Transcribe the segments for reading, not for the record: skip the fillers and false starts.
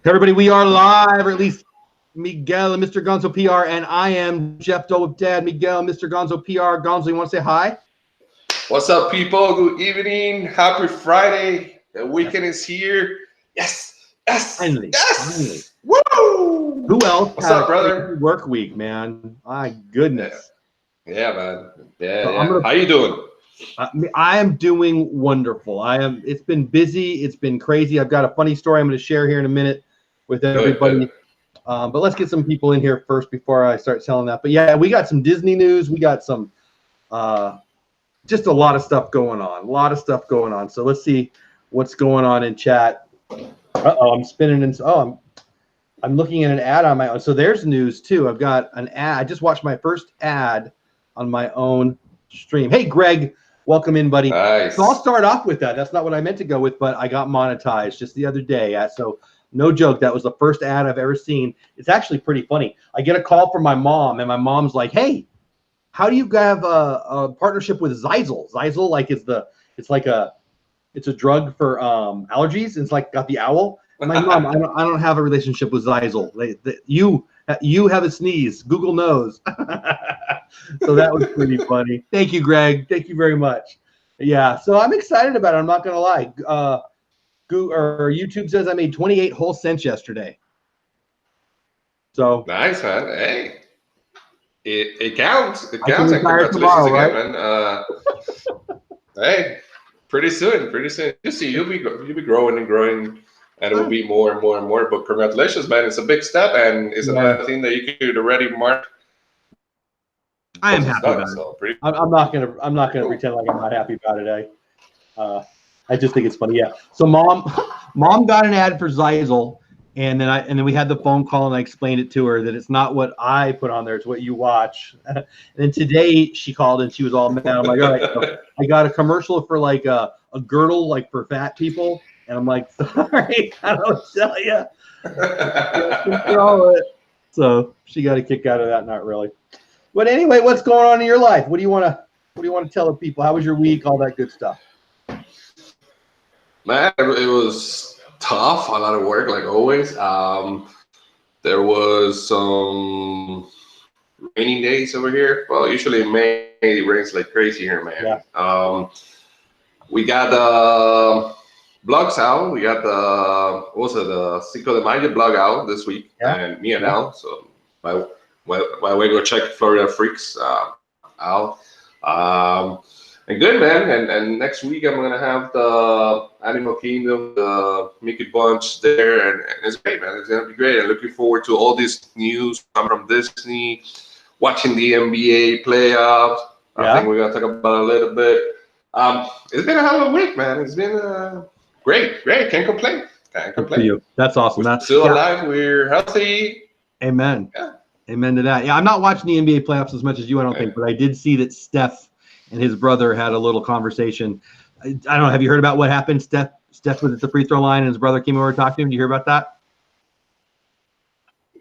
Everybody, we are live, or at least Miguel and Mr. Gonzo PR, and I am Jeff Dole with Dad, Miguel, Mr. Gonzo PR. Gonzo, you want to say hi? What's up, people? Good evening. Happy Friday. The weekend is here. Yes. Finally. Woo! Who else? What's up, brother? Work week, man. My goodness. Yeah, man. Yeah. How you doing? I am doing wonderful. It's been busy. It's been crazy. I've got a funny story I'm going to share here in a minute with everybody. Good. But let's get some people in here first before I start telling that. But yeah, we got some Disney news. We got some, just a lot of stuff going on. So let's see what's going on in chat. I'm spinning in. I'm looking at an ad on my own. So there's news too. I've got an ad. I just watched my first ad on my own stream. Hey, Greg. Welcome in, buddy. Nice. So I'll start off with that. That's not what I meant to go with, but I got monetized just the other day. So no joke, that was the first ad I've ever seen. It's actually pretty funny. I get a call from my mom, and my mom's like, "Hey, how do you have a partnership with Zyzal?" Zyzal, like, it's a drug for allergies. It's like got the owl. I'm like, Mom, I don't have a relationship with Zyzal. You have a sneeze. Google knows. So that was pretty funny. Thank you, Greg. Thank you very much. Yeah, so I'm excited about it. I'm not gonna lie. YouTube says I made 28 whole cents yesterday. So nice, man. Hey, it counts. It I counts. And congratulations tomorrow, again, right? man. Hey, pretty soon. You see, you'll be growing and growing. And it will be more and more and more. But congratulations, man. It's a big step, and it's another thing that you could already mark. I am happy about it. So I'm not gonna pretend like I'm not happy about it. I just think it's funny. Yeah. So mom got an ad for Zyzal, and then we had the phone call, and I explained it to her that it's not what I put on there, it's what you watch. And then today she called and she was all mad. I'm like, all right, so I got a commercial for like a girdle, like for fat people. And I'm like, sorry, I don't tell you. Control it. So she got a kick out of that. Not really. But anyway, what's going on in your life? What do you want to tell the people? How was your week? All that good stuff. Man, it was tough. A lot of work, like always. There was some rainy days over here. Well, usually in May it rains like crazy here, man. Yeah. We got blogs out. We got the Cinco de Mayo blog out this week, and me and Al. So my way go check Florida Freaks out. And good, man. And next week I'm gonna have the Animal Kingdom, the Mickey Bunch there, and it's great, man. It's gonna be great. I'm looking forward to all this news from Disney, watching the NBA playoffs. I think we're gonna talk about it a little bit. It's been a hell of a week, man. It's been great. Can't complain. Good for you. That's awesome. We're still alive. We're healthy. Amen. Yeah. Amen to that. Yeah, I'm not watching the NBA playoffs as much as you, I don't think, but I did see that Steph and his brother had a little conversation. I don't know. Have you heard about what happened? Steph was at the free throw line, and his brother came over and talked to him. Did you hear about that?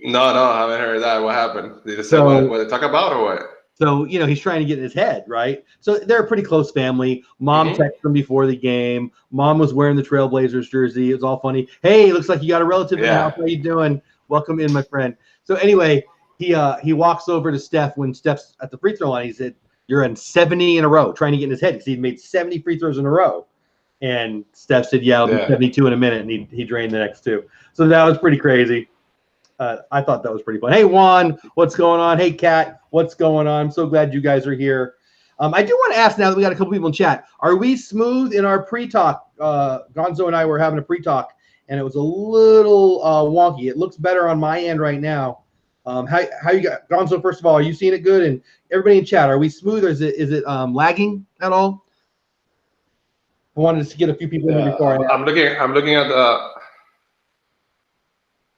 No, I haven't heard that. What happened? Did they say what they talk about or what? So, he's trying to get in his head, right? So they're a pretty close family. Mom texted him before the game. Mom was wearing the Trailblazers jersey. It was all funny. Hey, looks like you got a relative in the house. How you doing? Welcome in, my friend. So anyway, he walks over to Steph when Steph's at the free throw line. He said, "You're in 70 in a row," trying to get in his head because he'd made 70 free throws in a row. And Steph said, "Yeah, I'll do 72 in a minute," and he drained the next two. So that was pretty crazy. I thought that was pretty fun. Hey, Juan, what's going on? Hey, Kat, what's going on? I'm so glad you guys are here. I do want to ask, now that we got a couple people in chat, are we smooth in our pre-talk? Gonzo and I were having a pre-talk, and it was a little wonky. It looks better on my end right now. How you got, Gonzo? First of all, are you seeing it good? And everybody in chat, are we smooth, or is it lagging at all? I wanted to get a few people in here before I'm looking at the.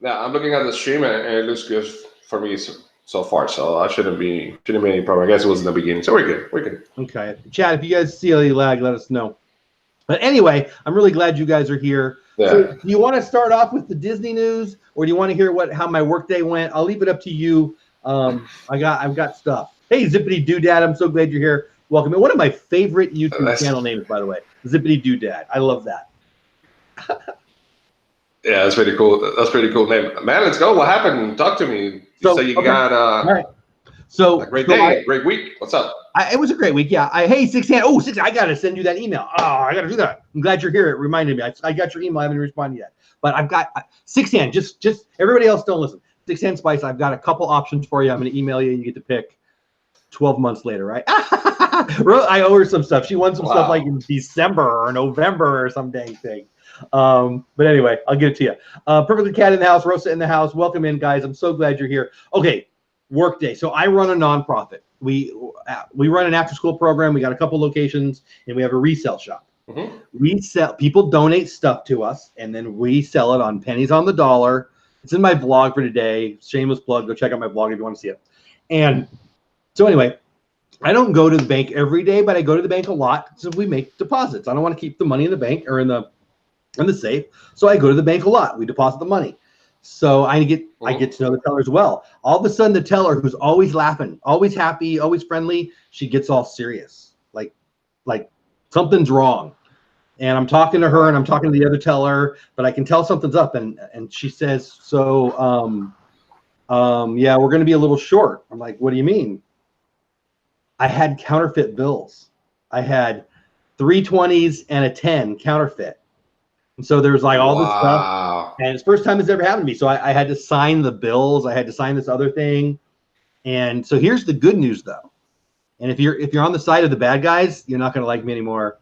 Yeah, I'm looking at the stream, and it looks good for me so far. So I shouldn't be any problem. I guess it was in the beginning, so we're good. Okay, chat. If you guys see any lag, let us know. But anyway, I'm really glad you guys are here. Yeah. So do you want to start off with the Disney news, or do you want to hear how my workday went? I'll leave it up to you. I've got stuff. Hey, Zippity Doodad, I'm so glad you're here. Welcome. One of my favorite YouTube channel names, by the way, Zippity Doodad. I love that. Yeah, that's pretty cool. That's pretty cool name, man. Let's go. What happened? Talk to me. You say you got all right. So a great day, great week. What's up? It was a great week. Yeah. Hey, 6 hand. Oh, 6. I gotta send you that email. Oh, I gotta do that. I'm glad you're here. It reminded me. I got your email. I haven't responded yet, but I've got 6 hand. Just everybody else don't listen. 6 hand spice. I've got a couple options for you. I'm gonna email you. You get to pick. 12 months later, right? I owe her some stuff. She won some stuff like in December or November or some dang thing. But anyway, I'll get it to you. Perfectly Cat in the house, Rosa in the house. Welcome in, guys. I'm so glad you're here. Okay, Workday. So I run a nonprofit. We run an after-school program. We got a couple locations, and we have a resale shop. Mm-hmm. We sell. People donate stuff to us, and then we sell it on pennies on the dollar. It's in my blog for today. Shameless plug. Go check out my blog if you want to see it. And so anyway, I don't go to the bank every day, but I go to the bank a lot. So we make deposits. I don't want to keep the money in the bank or in the safe. So I go to the bank a lot. We deposit the money. So I get to know the teller as well. All of a sudden, the teller, who's always laughing, always happy, always friendly, she gets all serious. Like something's wrong. And I'm talking to her and I'm talking to the other teller, but I can tell something's up. And she says, so yeah, we're going to be a little short. I'm like, what do you mean? I had counterfeit bills. I had 3 20s and a 10 counterfeit. And so there was like all this stuff. And it's the first time it's ever happened to me. So I had to sign the bills. I had to sign this other thing. And so here's the good news, though. And if you're on the side of the bad guys, you're not going to like me anymore.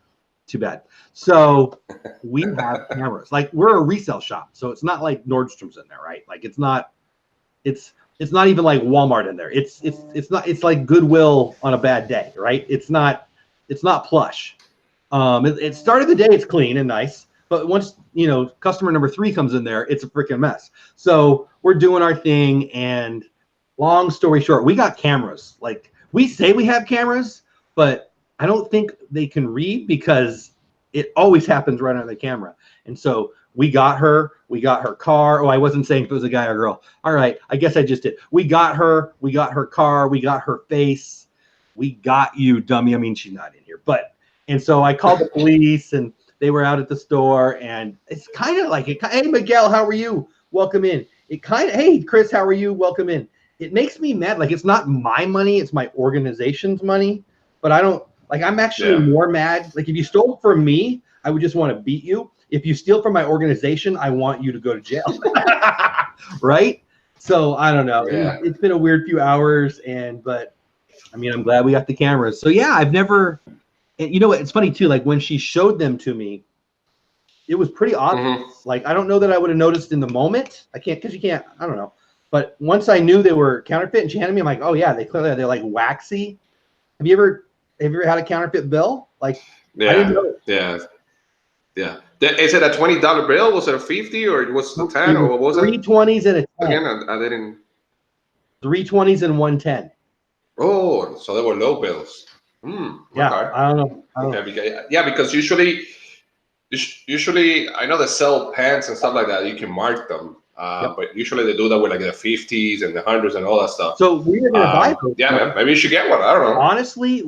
Too bad. So we have cameras. Like, we're a resale shop. So it's not like Nordstrom's in there, right? Like, it's not even like Walmart in there. It's like Goodwill on a bad day, right? It's not plush. It started the day, it's clean and nice, but once customer number 3 comes in there, it's a freaking mess. So we're doing our thing, and long story short, we got cameras. Like, we say we have cameras, but I don't think they can read because it always happens right on the camera. And so we got her car. Oh, I wasn't saying if it was a guy or a girl. All right, I guess I just did. We got her car, we got her face. We got you, dummy. I mean, she's not in here, and so I called the police, and they were out at the store, and it's kind of like, hey, Miguel, how are you? Welcome in. Hey, Chris, how are you? Welcome in. It makes me mad. Like, it's not my money, it's my organization's money, but I'm actually more mad. Like, if you stole from me, I would just want to beat you. If you steal from my organization, I want you to go to jail. Right? So I don't know. Yeah. It's been a weird few hours, but I mean, I'm glad we got the cameras. So yeah, I've never, and you know what? It's funny too. Like, when she showed them to me, it was pretty obvious. Mm-hmm. Like, I don't know that I would have noticed in the moment. I can't, because you can't, I don't know. But once I knew they were counterfeit and she handed me, I'm like, oh yeah, they're like waxy. Have you ever had a counterfeit bill? Like, I didn't know. Yeah. Is it a $20 bill? Was it a 50 or was it a 10 or what was it? 3 20s and a 10. Again, I didn't. 3 20s and 1 10. Oh, so they were low bills. Yeah, okay. I don't know. Because usually I know they sell pants and stuff like that. You can mark them, but usually they do that with like the 50s and the 100s and all that stuff. So we were gonna buy those. Yeah, man, maybe you should get one. I don't know. Honestly,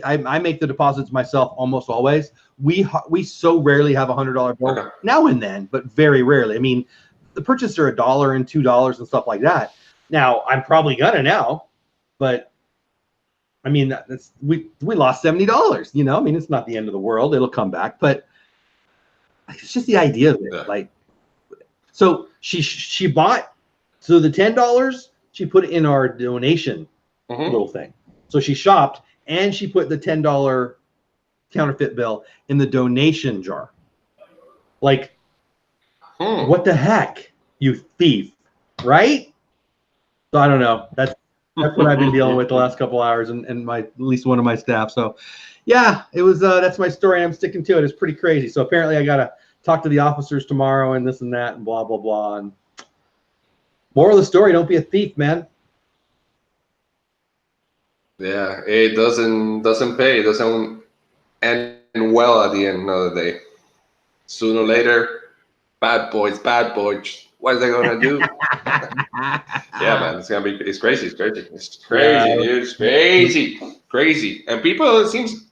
I make the deposits myself almost always. We so rarely have $100 bill now and then, but very rarely. I mean, the purchases are $1 and $2 and stuff like that. Now I'm probably gonna now, but I mean, that's we lost $70. I mean, it's not the end of the world. It'll come back, but it's just the idea of it. Yeah. Like, so she bought, so the $10 she put it in our donation little thing. So she shopped and she put the $10 counterfeit bill in the donation jar. Like, what the heck, you thief, right? So I don't know. That's what I've been dealing with the last couple hours, and at least one of my staff. So yeah, it was that's my story, and I'm sticking to it. It's pretty crazy. So apparently I gotta talk to the officers tomorrow and this and that and blah blah blah. And moral of the story, don't be a thief, man. Yeah, it doesn't pay. It doesn't end well at the end of the day. Sooner or later, bad boys. What are they gonna do? Yeah, man, it's crazy. It's crazy. Dude. It's crazy. And people, it seems,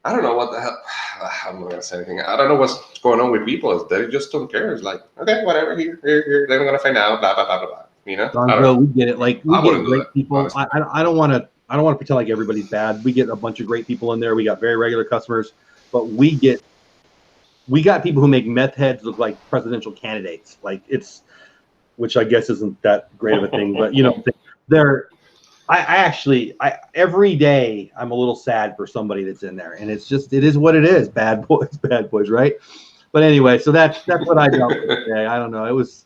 I don't know what the hell. I'm not gonna say anything. I don't know what's going on with people. They just don't care. It's like, okay, whatever. Here. They're gonna find out. Blah blah blah blah blah. You know. I don't know. We get it. Like we I get wouldn't do great that, people. honestly. I don't want to pretend like everybody's bad. We get a bunch of great people in there. We got very regular customers, but we got people who make meth heads look like presidential candidates. Like which I guess isn't that great of a thing, but you know, I every day I'm a little sad for somebody that's in there, and it is what it is. Bad boys, right? But anyway, so that's what I dealt with today. I don't know. It was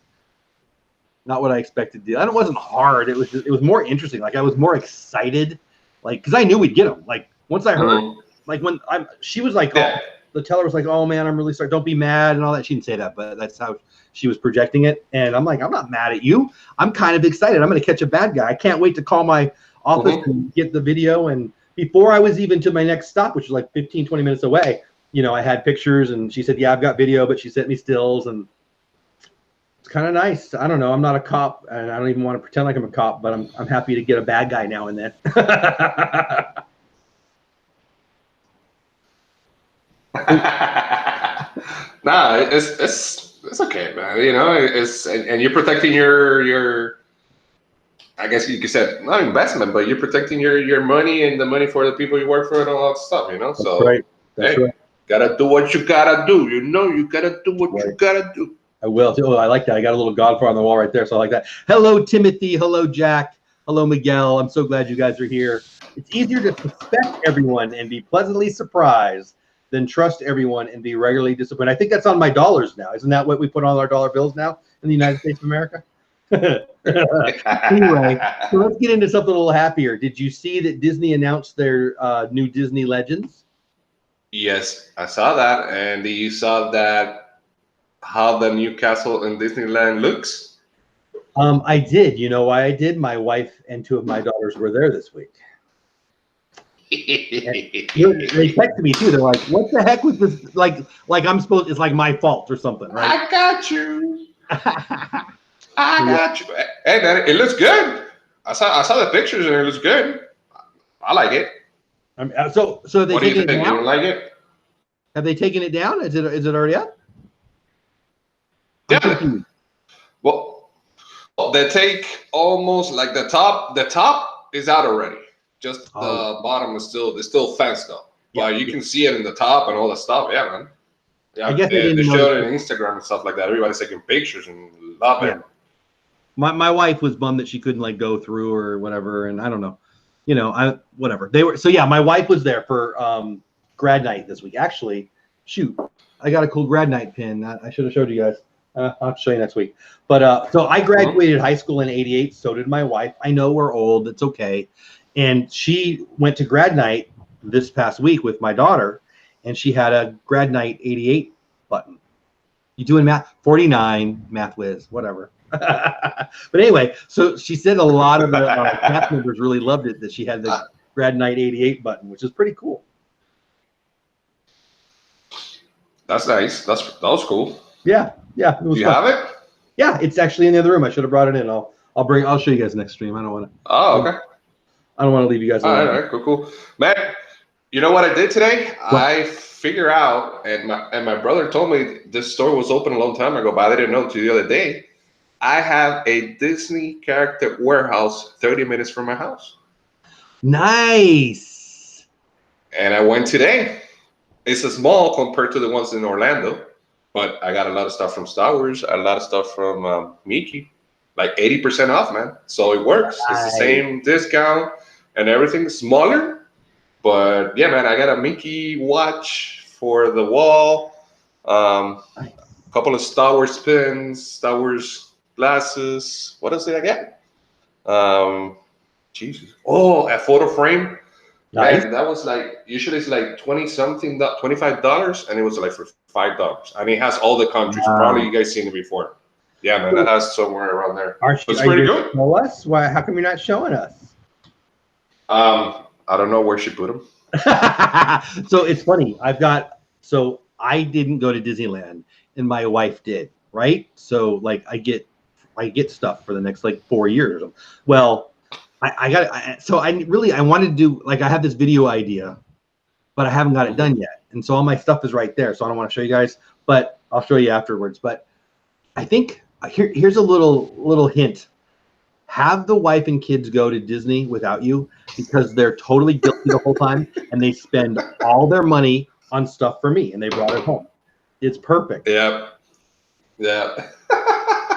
not what I expected to do. And it wasn't hard. It was more interesting. Like I was more excited, like because I knew we'd get them. Like once I heard, like when she was like, oh, the teller was like, oh man, I'm really sorry. Don't be mad and all that. She didn't say that, but that's how she was projecting it. And I'm like, I'm not mad at you. I'm kind of excited. I'm going to catch a bad guy. I can't wait to call my office and get the video. And before I was even to my next stop, which was like 15, 20 minutes away, you know, I had pictures and she said, yeah, I've got video, but she sent me stills and it's kind of nice. I don't know. I'm not a cop and I don't even want to pretend like I'm a cop, but I'm happy to get a bad guy now and then. Nah, it's okay, man. You know, and you're protecting your I guess you could say not investment, but you're protecting your money and the money for the people you work for and all that stuff. You know, so right. That's right. Gotta do what you gotta do. You know, you gotta do what you gotta do. I will. Oh, I like that. I got a little Godfather on the wall right there, so I like that. Hello, Timothy. Hello, Jack. Hello, Miguel. I'm so glad you guys are here. It's easier to suspect everyone and be pleasantly surprised than trust everyone and be regularly disappointed. I think that's on my dollars now. Isn't that what we put on our dollar bills now in the United States of America? Anyway, so let's get into something a little happier. Did you see that Disney announced their new Disney Legends? Yes, I saw that. And you saw that how the new castle in Disneyland looks? I did. You know why I did? My wife and two of my daughters were there this week. They texted me too. They're like, "What the heck was this? Like I'm supposed? It's like my fault or something, right?" I got you. I got you. Hey, man, it looks good. I saw the pictures and it looks good. I like it. So they what do you taken think? it down? You don't like it? Have they taken it down? Is it already up? Yeah. Well, they take almost like the top. The top is out already. Just the bottom is still fenced though. Yeah, but you can see it in the top and all the stuff. Yeah, man. Yeah, I guess they showed it on Instagram and stuff like that. Everybody's taking pictures and love it. My wife was bummed that she couldn't like go through or whatever, and I don't know, you know, whatever they were. So yeah, my wife was there for grad night this week. Actually, shoot, I got a cool grad night pin. I should have showed you guys. I'll show you next week. But so I graduated high school in '88. So did my wife. I know we're old. It's okay. And she went to grad night this past week with my daughter, and she had a grad night 88 button. You doing math? 49, math whiz, whatever. But anyway, so she said a lot of the cast members really loved it that she had the grad night 88 button, which is pretty cool. That's nice. That was cool. Yeah. It was Do you fun. have it? Yeah, it's actually in the other room. I should have brought it in. I'll show you guys next stream. I don't want to. Oh, okay. I don't want to leave you guys alone. All right, cool. Man, you know what I did today? What? I figured out, and my brother told me this store was open a long time ago, but I didn't know until the other day. I have a Disney character warehouse 30 minutes from my house. Nice. And I went today. It's a small compared to the ones in Orlando, but I got a lot of stuff from Star Wars, a lot of stuff from Mickey, like 80% off, man. So it works. Nice. It's the same discount and everything, smaller. But yeah, man, I got a Mickey watch for the wall, a couple of Star Wars pins, Star Wars glasses. What else did I get? Jesus. Oh, a photo frame. Nice. Man, that was like, usually it's like $20-something, $25, and it was like for $5. And it has all the countries. Probably you guys seen it before. Yeah, man, that has somewhere around there. Are you good. Show us? Why? How come you're not showing us? I don't know where she put them. So it's funny. I didn't go to Disneyland, and my wife did. Right. So like I get stuff for the next like 4 years. Well, I wanted to do, like, I have this video idea, but I haven't got it done yet. And so all my stuff is right there. So I don't want to show you guys, but I'll show you afterwards. But I think here's a little hint. Have the wife and kids go to Disney without you, because they're totally guilty the whole time, and they spend all their money on stuff for me, and they brought it home. It's perfect. Yeah. Yeah.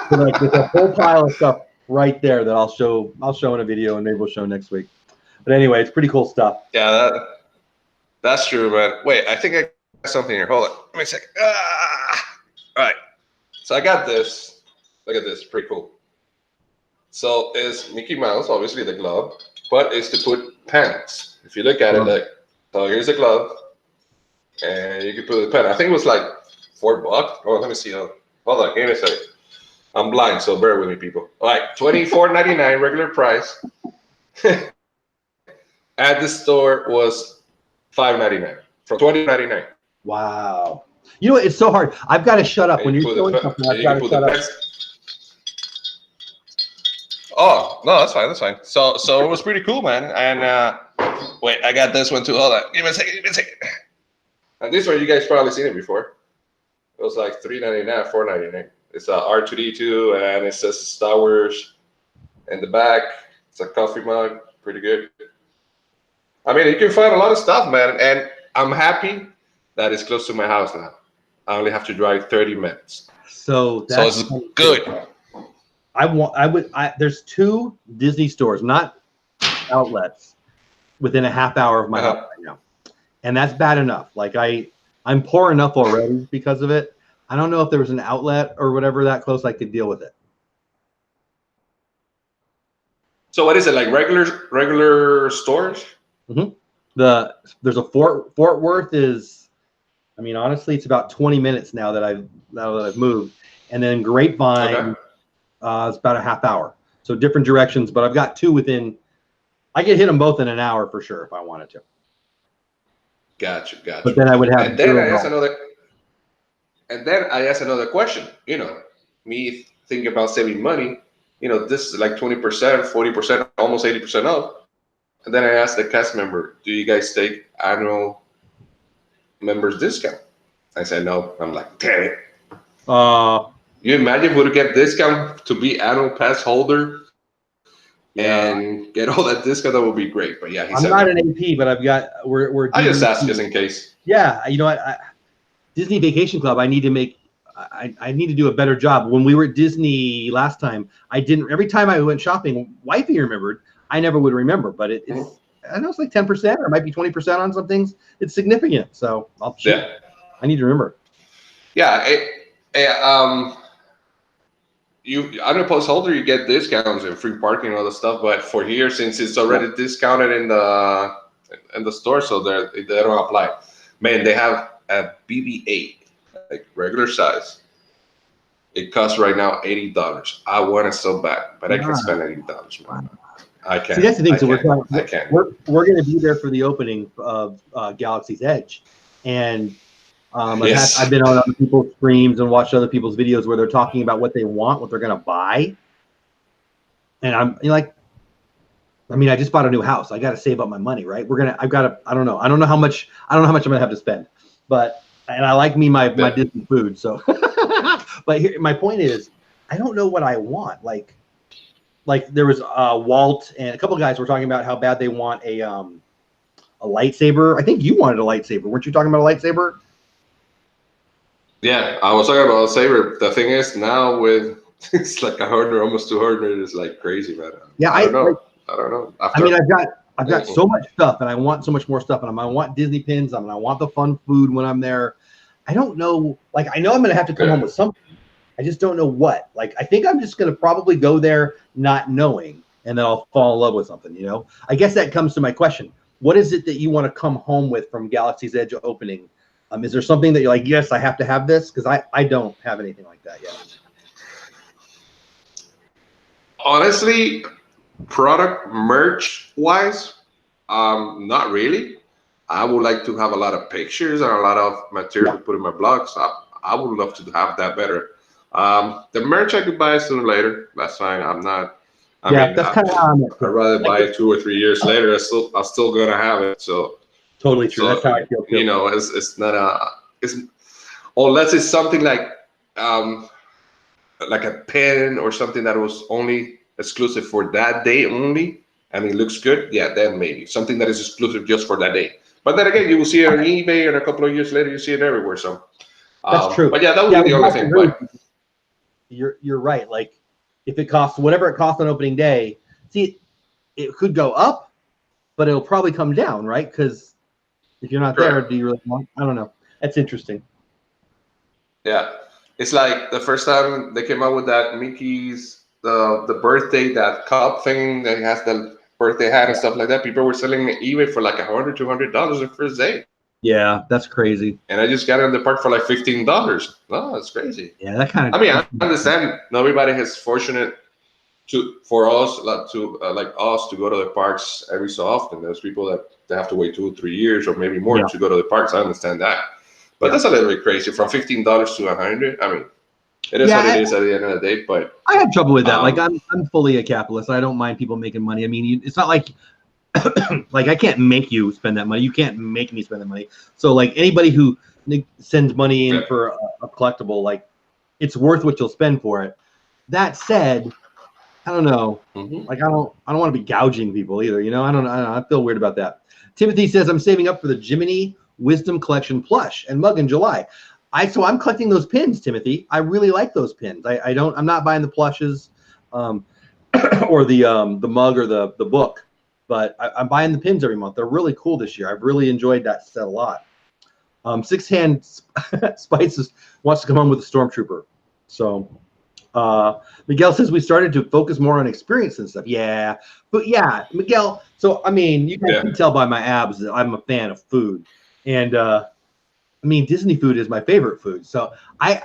So like there's a whole pile of stuff right there that I'll show in a video, and maybe we'll show next week. But anyway, it's pretty cool stuff. Yeah, that's true, man. Wait, I think I got something here. Hold on. Give me a second. All right. So I got this. Look at this. Pretty cool. So it's Mickey Mouse, obviously the glove, but it's to put pens. If you look at it, like, so here's a glove, and you can put a pen. I think it was like $4. Oh, let me see. Hold on. Give me a second. I'm blind, so bear with me, people. All right, $24.99 regular price. At the store was $5.99 from $20.99. Wow. You know what? It's so hard. I've got to shut up when you're showing something. I've got to shut up. Oh, no, that's fine. That's fine. So it was pretty cool, man. And wait, I got this one too. Hold on. Give me a second. And this one, you guys probably seen it before. It was like $3.99, $4.99. It's a R2D2, and it says Star Wars in the back. It's a coffee mug. Pretty good. I mean, you can find a lot of stuff, man. And I'm happy that it's close to my house now. I only have to drive 30 minutes. So it's good. There's 2 Disney stores, not outlets, within a half hour of my house right now. And that's bad enough. Like I'm poor enough already because of it. I don't know if there was an outlet or whatever that close I could deal with it. So what is it, like regular stores? Mm-hmm. There's a Fort Worth is, I mean, honestly, it's about 20 minutes now that I've moved. And then Grapevine, it's about a half hour. So different directions, but I've got 2 within. I could hit them both in an hour for sure if I wanted to. Gotcha. But then I would have. And then I asked another question. You know, me thinking about saving money. You know, this is like 20%, 40%, almost 80% off. And then I asked the cast member, "Do you guys take annual members discount?" I said no. I'm like, damn it. You imagine we would get discount to be annual pass holder and get all that discount? That would be great. But yeah, I'm not an AP, but I've got we're. I just asked just in case. Yeah, you know what? Disney Vacation Club. I need to make. I need to do a better job. When we were at Disney last time, I didn't. Every time I went shopping, wifey remembered. I never would remember, but it's. I know it's like 10%, or it might be 20% on some things. It's significant, so I need to remember. Yeah, you annual pass holder, you get discounts and free parking and all the stuff. But for here, since it's already discounted in the store, so they don't apply. Man, they have a BB-8, like regular size. It costs right now $80. I want it so bad, but I can spend $80, man. I can't. See, that's the thing. So we're going to be there for the opening of Galaxy's Edge, and I've been on other people's streams and watched other people's videos where they're talking about what they want, what they're going to buy, and I'm like, I mean, I just bought a new house. I got to save up my money, right? I don't know how much I'm going to have to spend, and I like my Disney food, so. But here, my point is, I don't know what I want. Like there was Walt and a couple of guys were talking about how bad they want a lightsaber. I think you wanted a lightsaber. Weren't you talking about a lightsaber? Yeah, I was talking about a saber. The thing is, now with it's like 100, almost 200, is like crazy, man. Yeah, I don't know. I mean, I've got so much stuff, and I want so much more stuff, and I want Disney pins, and I want the fun food when I'm there. I don't know. Like, I know I'm going to have to come home with something. I just don't know what. Like, I think I'm just going to probably go there not knowing, and then I'll fall in love with something, you know? I guess that comes to my question. What is it that you want to come home with from Galaxy's Edge opening? Is there something that you're like, yes, I have to have this? Because I don't have anything like that yet. Honestly, product merch-wise, not really. I would like to have a lot of pictures and a lot of material to put in my blog. So I would love to have that better. The merch I could buy sooner or later. That's fine. I'm not. I mean, that's kind of how I'm. I'd rather buy it 2 or 3 years later. I'm still gonna have it. So Totally true. So, that's how I feel too. You know, it's not it's unless it's something like a pen or something that was only exclusive for that day only, and it looks good. Yeah, then maybe something that is exclusive just for that day. But then again, you will see it on eBay, and a couple of years later, you see it everywhere. So that's true. But yeah, that would be the only thing. But you're right. Like if it costs whatever it costs on opening day, see, it could go up, but it'll probably come down, right? Because if you're not there, do you really want? I don't know. That's interesting. Yeah, it's like the first time they came out with that Mickey's the birthday, that cup thing that has the birthday hat and stuff like that. People were selling it eBay for like $100, $200 the first day. Yeah, that's crazy. And I just got it in the park for like $15. Oh, that's crazy. Yeah, that kind of. I mean, I understand not everybody is fortunate for us like us to go to the parks every so often. There's people that they have to wait 2 or 3 years or maybe more to go to the parks. I understand that, but that's a little bit crazy. From $15 to $100. I mean, it is what it is at the end of the day. But I have trouble with that. Like I'm fully a capitalist. I don't mind people making money. I mean, it's not like like I can't make you spend that money. You can't make me spend that money. So like anybody who sends money in for a collectible, like it's worth what you'll spend for it. That said, I don't know. Like I don't want to be gouging people either. You know, I don't know. I feel weird about that. Timothy says I'm saving up for the Jiminy Wisdom Collection plush and mug in July. So I'm collecting those pins, Timothy. I really like those pins. I'm not buying the plushes, or the mug or the book, but I'm buying the pins every month. They're really cool this year. I've really enjoyed that set a lot. Six Hand Spices wants to come on with a Stormtrooper. So Miguel says we started to focus more on experience and stuff. Yeah, but yeah, Miguel. So I mean, you can tell by my abs that I'm a fan of food, and I mean Disney food is my favorite food. So I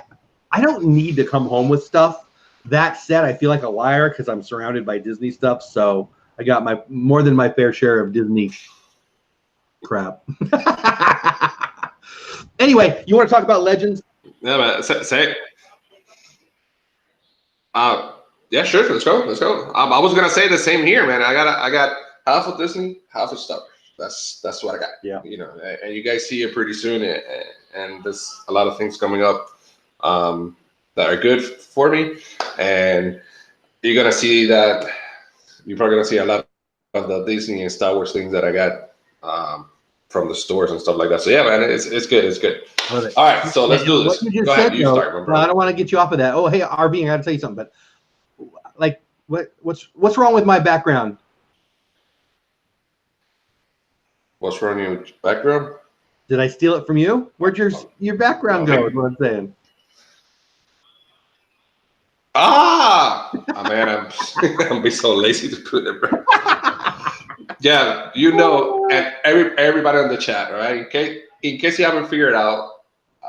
don't need to come home with stuff. That said, I feel like a liar because I'm surrounded by Disney stuff. So I got more than my fair share of Disney crap. Anyway, you want to talk about Legends? Yeah, man. Say. Yeah, sure. Let's go. I was gonna say the same here, man. I got half of Disney, half of Star Wars. That's what I got. Yeah. You know, and you guys see it pretty soon, and there's a lot of things coming up that are good for me, and you're gonna see that. You're probably gonna see a lot of the Disney and Star Wars things that I got from the stores and stuff like that. So yeah, man, it's good. It's good. All right, so let's do this. Go ahead, you start, my brother. I don't want to get you off of that. Oh, hey, RB, I got to tell you something. But like, what's wrong with my background? What's wrong with your background? Did I steal it from you? Where'd your background go? Is what I'm saying. Man, I'm be so lazy to put it, bro. Yeah, you know, and everybody on the chat, all right? In case you haven't figured out,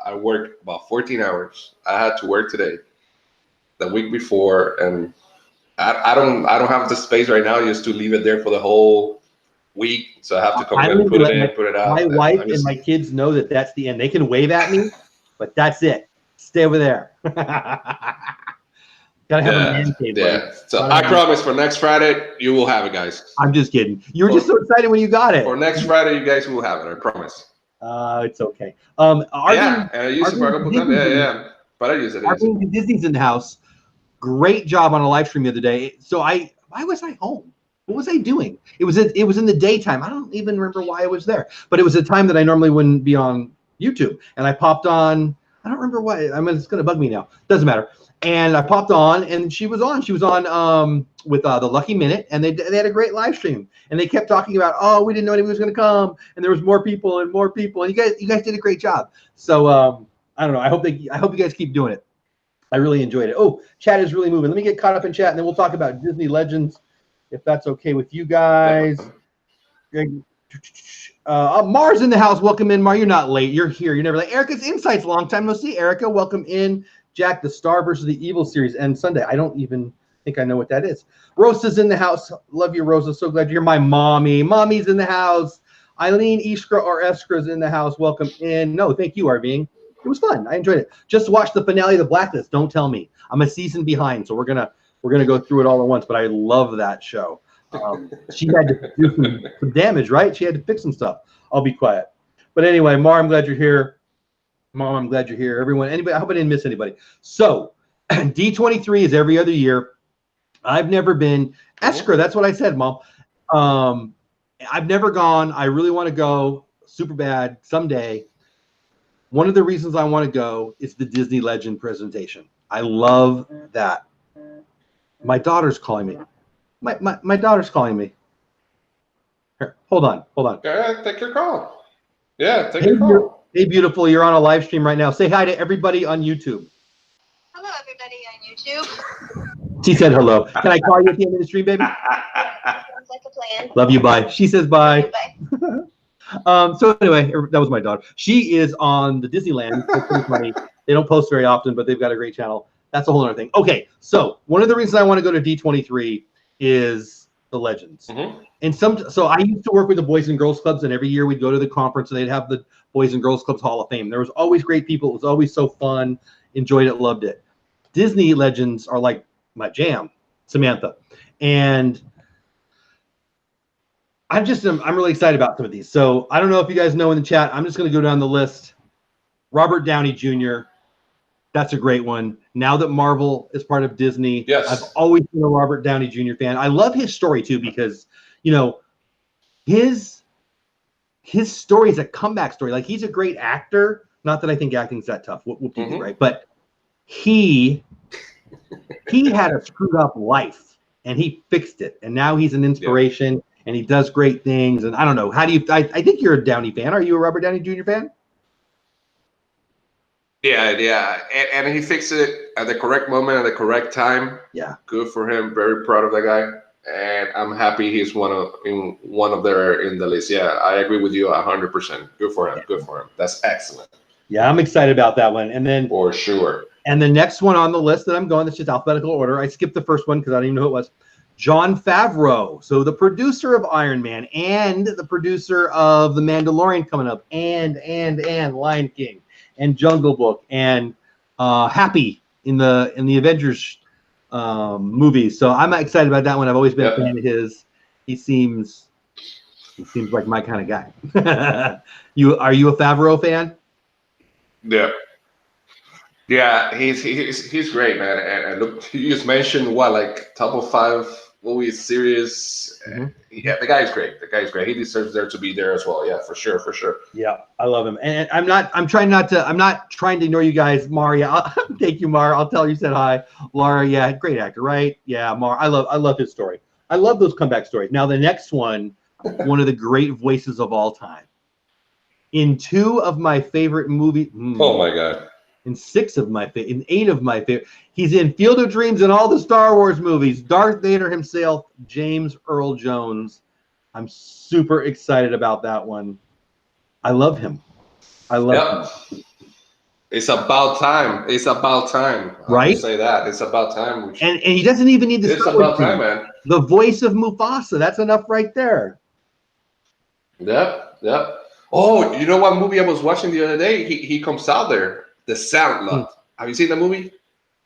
I work about 14 hours. I had to work today, the week before, and I don't have the space right now just to leave it there for the whole week. So I have to come in and put it in, put it out. My wife and my kids know that that's the end. They can wave at me, but that's it. Stay over there. Gotta have a man cave. Yeah. So I promise for next Friday, you will have it, guys. I'm just kidding. You were just so excited when you got it. For next Friday, you guys will have it. I promise. It's okay. And I use it for a couple times. Yeah. But I use it. Disney's in the house. Great job on a live stream the other day. So why was I home? What was I doing? It was in the daytime. I don't even remember why I was there, but it was a time that I normally wouldn't be on YouTube. And I popped on. I don't remember why. I mean, it's gonna bug me now. Doesn't matter. And I popped on, and she was on. She was on with the Lucky Minute, and they had a great live stream. And they kept talking about, oh, we didn't know anyone was going to come, and there was more people and more people. And you guys did a great job. So I don't know. I hope you guys keep doing it. I really enjoyed it. Oh, chat is really moving. Let me get caught up in chat, and then we'll talk about Disney Legends, if that's okay with you guys. Mar's in the house. Welcome in, Mar. You're not late. You're here. You're never late. Erica's Insights. Long time no see. Erica, welcome in. Jack, the Star versus the Evil series ends Sunday. I don't even think I know what that is. Rosa's in the house. Love you, Rosa. So glad you're my mommy. Mommy's in the house. Eileen Iskra or Eskra's in the house. Welcome in. No, thank you, Arving. It was fun. I enjoyed it. Just watched the finale of The Blacklist. Don't tell me. I'm a season behind, so we're gonna go through it all at once. But I love that show. She had to do some damage, right? She had to fix some stuff. I'll be quiet. But anyway, Mar, I'm glad you're here. Mom, I'm glad you're here. Everyone, anybody, I hope I didn't miss anybody. So D23 is every other year. I've never been. Esker, that's what I said, Mom. I've never gone. I really want to go super bad someday. One of the reasons I want to go is the Disney Legend presentation. I love that. My daughter's calling me. My daughter's calling me. Here, hold on. Yeah, take your call. Yeah, take your call. Hey, beautiful. You're on a live stream right now. Say hi to everybody on YouTube. Hello, everybody on YouTube. She said hello. Can I call you at the end of the stream, baby? Sounds like a plan. Love you. Bye. She says bye. Bye. So anyway, that was my daughter. She is on the Disneyland. It's pretty funny. They don't post very often, but they've got a great channel. That's a whole other thing. Okay, so one of the reasons I want to go to D23 is the Legends. And so I used to work with the Boys and Girls Clubs, and every year we'd go to the conference, and they'd have the Boys and Girls Clubs Hall of Fame. There was always great people. It was always so fun. Enjoyed it, loved it. Disney Legends are like my jam, Samantha. And I'm really excited about some of these. So I don't know if you guys know in the chat. I'm just going to go down the list. Robert Downey Jr. That's a great one. Now that Marvel is part of Disney, yes. I've always been a Robert Downey Jr. fan. I love his story too because, you know, his story is a comeback story. Like, he's a great actor. Not that I think acting's that tough. Right? But he had a screwed up life and he fixed it. And now he's an inspiration. Yeah. And he does great things. And I don't know. How do you? I think you're a Downey fan. Are you a Robert Downey Jr. fan? Yeah. And he fixed it at the correct moment, at the correct time. Yeah. Good for him. Very proud of that guy. And I'm happy he's one of their in the list. Yeah, I agree with you 100%. Good for him. Yeah. Good for him. That's excellent. Yeah, I'm excited about that one. And then for sure. And the next one on the list that I'm going, that's just alphabetical order. I skipped the first one because I don't even know who it was. Jon Favreau, so the producer of Iron Man and the producer of The Mandalorian coming up, and Lion King and Jungle Book and Happy in the Avengers movies. So I'm excited about that one. I've always been a fan of his. He seems like my kind of guy. Are you a Favreau fan? Yeah, he's great, man. And look, you just mentioned like top of 5 movies, series. Yeah, the guy's great. He deserves there to be there as well. Yeah, for sure. Yeah, I love him. And I'm not trying to ignore you guys. Maria, thank you, Mar. I'll tell you said hi. Laura, yeah, great actor, right? Yeah, Mar, I love his story. I love those comeback stories. Now the next one of the great voices of all time. In 2 of my favorite movies. Oh my God. In 8 of my favorite. He's in Field of Dreams and all the Star Wars movies. Darth Vader himself, James Earl Jones. I'm super excited about that one. I love him. Him. It's about time. Right? I'll say that. It's about time. And he doesn't even need to. It's about time, man. The voice of Mufasa. That's enough right there. Yep. Oh, you know what movie I was watching the other day? He comes out there. The Sandlot. Have you seen that movie?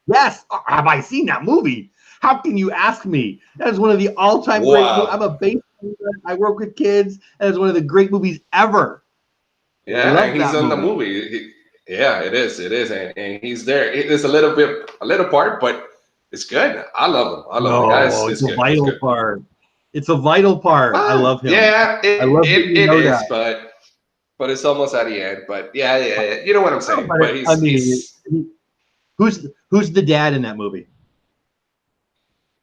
Yes. Have I seen that movie? How can you ask me? That is one of the all-time great movies. I'm a bass player. I work with kids. That is one of the great movies ever. Yeah, and he's in the movie. Yeah, it is. And he's there. It's a little part, but it's good. I love him. I love the guys. It's a vital part. It's a vital part. I love him. Yeah, it is, but it's almost at the end. But yeah, you know what I'm saying. But who's the dad in that movie?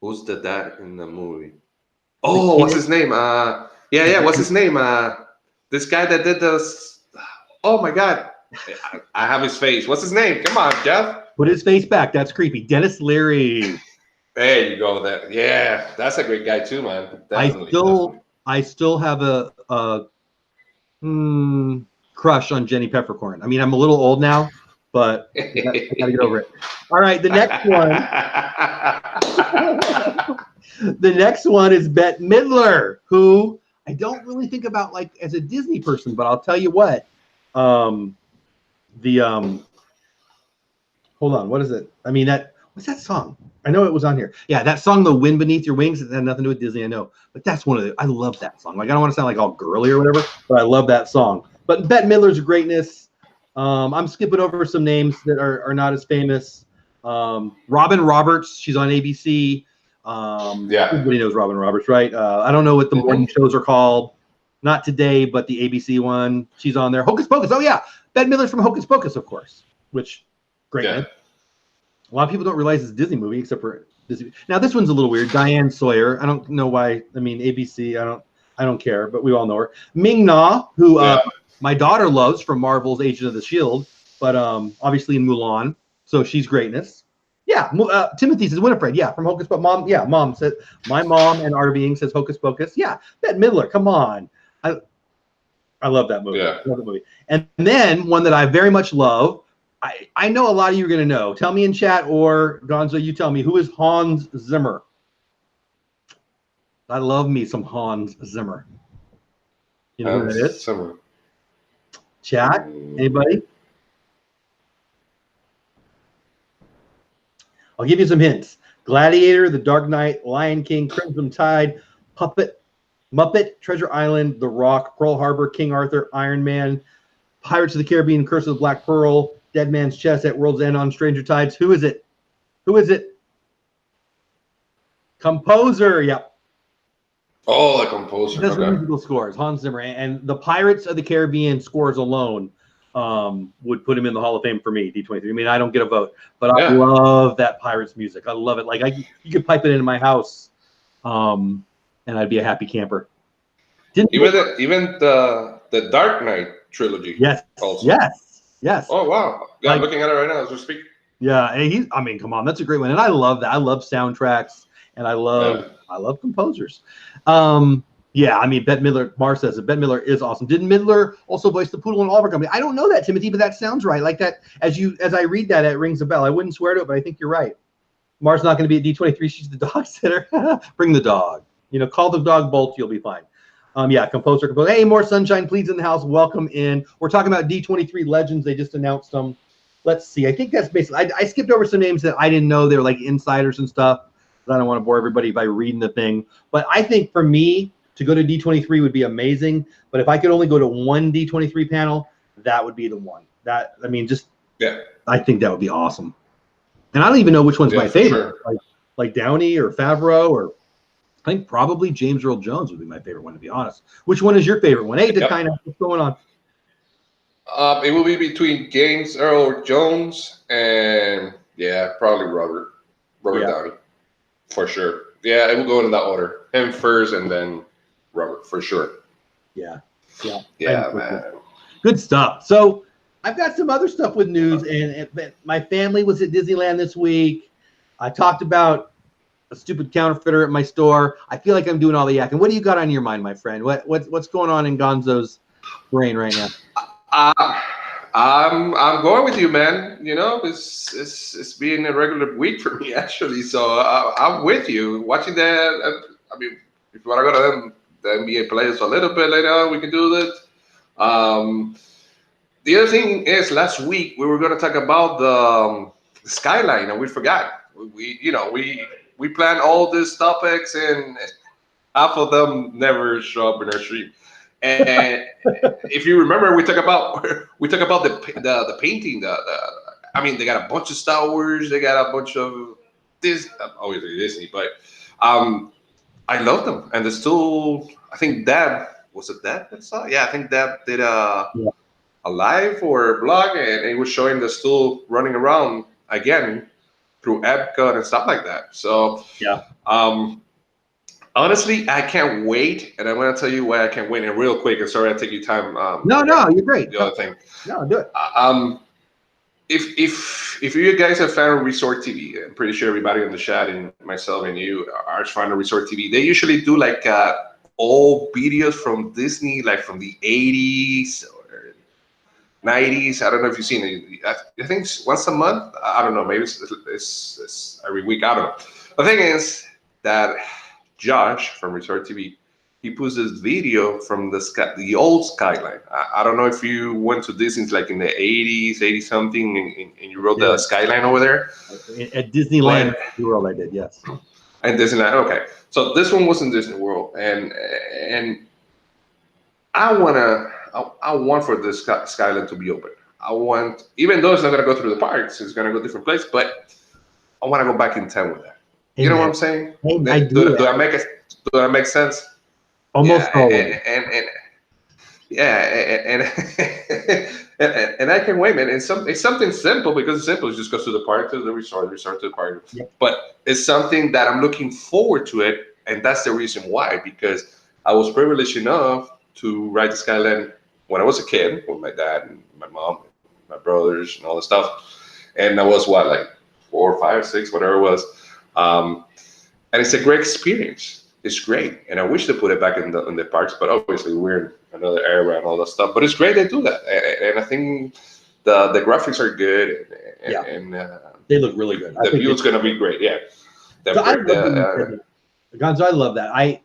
Who's the dad in the movie? Oh, what's his name? What's his name? This guy that did this. Oh my God, I have his face. What's his name? Come on, Jeff. Put his face back. That's creepy. Dennis Leary. There you go. Yeah, that's a great guy too, man. Definitely. I still have a crush on Jenny Peppercorn. I mean, I'm a little old now, but I gotta get over it. All right, the next one. The next one is Bette Midler, who I don't really think about like as a Disney person, but I'll tell you what. Hold on, what is it? I mean, What's that song? I know it was on here. Yeah, that song, "The Wind Beneath Your Wings," it had nothing to do with Disney, I know, but that's one of the. I love that song. Like, I don't want to sound like all girly or whatever, but I love that song. But Bette Midler's greatness. I'm skipping over some names that are not as famous. Robin Roberts, she's on ABC. Everybody knows Robin Roberts, right? I don't know what the morning shows are called. Not today, but the ABC one. She's on there. Hocus Pocus. Oh yeah, Bette Midler's from Hocus Pocus, of course. Which greatness. Yeah. A lot of people don't realize it's a Disney movie, except for Disney. Now this one's a little weird. Diane Sawyer. I don't know why. I mean, ABC. I don't care, but we all know her. Ming Na, who my daughter loves from Marvel's Agent of the Shield, but obviously in Mulan, so she's greatness. Yeah, Timothy says Winifred. Yeah, from Hocus Pocus. Mom. Yeah, mom said my mom and our being says Hocus Pocus. Yeah, Bette Midler. Come on. I love that movie. Yeah. I love the movie. And then one that I very much love. I know a lot of you are going to know. Tell me in chat, or Gonzo, you tell me, who is Hans Zimmer? I love me some Hans Zimmer. You know who that is? Zimmer. Chat? Anybody? I'll give you some hints. Gladiator, The Dark Knight, Lion King, Crimson Tide, Muppet, Treasure Island, The Rock, Pearl Harbor, King Arthur, Iron Man, Pirates of the Caribbean, Curse of the Black Pearl, Dead Man's Chest, At World's End, On Stranger Tides. Who is it? Who is it? Composer. Yep. Oh, the composer. He does musical scores. Hans Zimmer. And the Pirates of the Caribbean scores alone would put him in the Hall of Fame for me, D23. I mean, I don't get a vote, but I love that Pirates music. I love it. Like, you could pipe it into my house, and I'd be a happy camper. Even the Dark Knight trilogy. Yes. Also. Yes. Oh wow! Yeah, I'm looking at it right now as we speak. Yeah, and I mean, come on, that's a great one, and I love that. I love soundtracks, and I love composers. Yeah, I mean, Bette Midler. Mars says it. Bette Midler is awesome. Didn't Midler also voice the Poodle in Oliver Company? I don't know that, Timothy, but that sounds right. Like that, as I read that, it rings a bell. I wouldn't swear to it, but I think you're right. Mars not going to be at D23. She's the dog sitter. Bring the dog. Call the dog Bolt. You'll be fine. Yeah, composer. Hey, more sunshine, please, in the house. Welcome in. We're talking about D23 legends. They just announced them. Let's see. I think that's basically. I skipped over some names that I didn't know. They were like insiders and stuff. But I don't want to bore everybody by reading the thing. But I think for me to go to D23 would be amazing. But if I could only go to one D23 panel, that would be the one. I think that would be awesome. And I don't even know which one's my favorite. Sure. Like Downey or Favreau or. I think probably James Earl Jones would be my favorite one, to be honest. Which one is your favorite one? Hey, what's going on? It will be between James Earl Jones and probably Robert Downey, for sure. Yeah, it will go in that order. Him first, and then Robert for sure. Yeah, man. Good stuff. So I've got some other stuff with news, and my family was at Disneyland this week. I talked about a stupid counterfeiter at my store. I feel like I'm doing all the yakking. What do you got on your mind, my friend? What's going on in Gonzo's brain right now? I'm going with you, man. It's been a regular week for me actually. So I'm with you. Watching that. I mean, if you want to go to the NBA players a little bit later on, we can do that. The other thing is, last week we were going to talk about the skyline, and we forgot. We planned all these topics, and half of them never show up in our stream. And if you remember, we talk about the painting. I mean, they got a bunch of Star Wars. They got a bunch of obviously Disney, but I love them. And there's still, I think Deb was it Deb that saw? Yeah, I think Deb did a live or a blog, and it was showing the still running around again through Epcot and stuff like that. So honestly, I can't wait, and I'm going to tell you why I can't wait. And real quick, and sorry I take you time. No, you're great. The other thing. No, do it. If you guys have found Resort TV, I'm pretty sure everybody in the chat and myself and you are fond of Resort TV. They usually do like old videos from Disney, like from the 80s or 90s. I don't know if you've seen it. I think it's once a month. I don't know. Maybe it's every week. I don't know. The thing is that Josh from Resort TV he puts this video from the old skyline. I don't know if you went to Disney like in the 80s, 80 something, and you rode the skyline over there. At Disneyland World, I did, yes. And Disneyland, okay. So this one was in Disney World, and I want for this skyline to be open. I want, even though it's not gonna go through the parks, it's gonna go different place, but I want to go back in time with that. You know what I'm saying? Do I make sense? Almost always. And I can wait, man. It's something simple, because it's simple. It just goes to the park, to the resort to the park. Yep. But it's something that I'm looking forward to it, and that's the reason why. Because I was privileged enough to ride the Skyline when I was a kid with my dad and my mom, and my brothers, and all the stuff. And I was like 4, 5, 6, whatever it was. And it's a great experience. It's great, and I wish they put it back in the parks, but obviously we're in another era and all that stuff. But it's great they do that, and I think the graphics are good, and they look really good. The view's going to be great. Yeah, so Gonzo, I love that.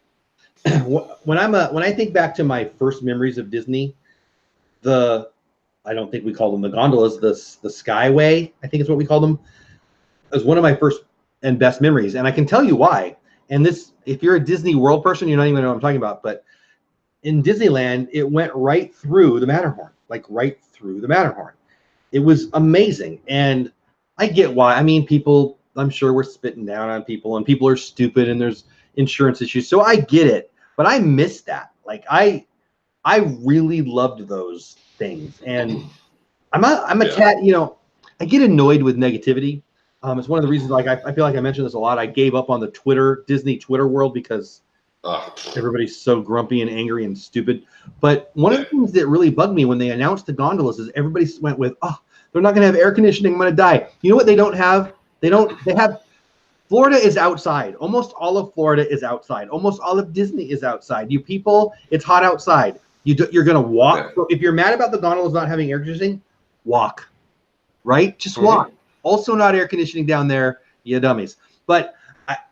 When I think back to my first memories of Disney, I don't think we call them the gondolas, the Skyway, I think is what we call them. It was one of my first and best memories, and I can tell you why. And this, if you're a Disney World person, you're not even know what I'm talking about. But in Disneyland, it went right through the Matterhorn, like right through the Matterhorn. It was amazing. And I get why. I mean, people, I'm sure we're spitting down on people, and people are stupid, and there's insurance issues. So I get it. But I miss that. Like I really loved those things. And I'm a cat, you know, I get annoyed with negativity. It's one of the reasons, like, I feel like I mentioned this a lot. I gave up on the Disney Twitter world, because everybody's so grumpy and angry and stupid. But one of the things that really bugged me when they announced the gondolas is everybody went with, oh, they're not going to have air conditioning, I'm going to die. You know what they don't have? They have, Florida is outside. Almost all of Florida is outside. Almost all of Disney is outside. You people, it's hot outside. You're going to walk. So if you're mad about the gondolas not having air conditioning, walk, right? Just walk. Also not air conditioning down there, you dummies. But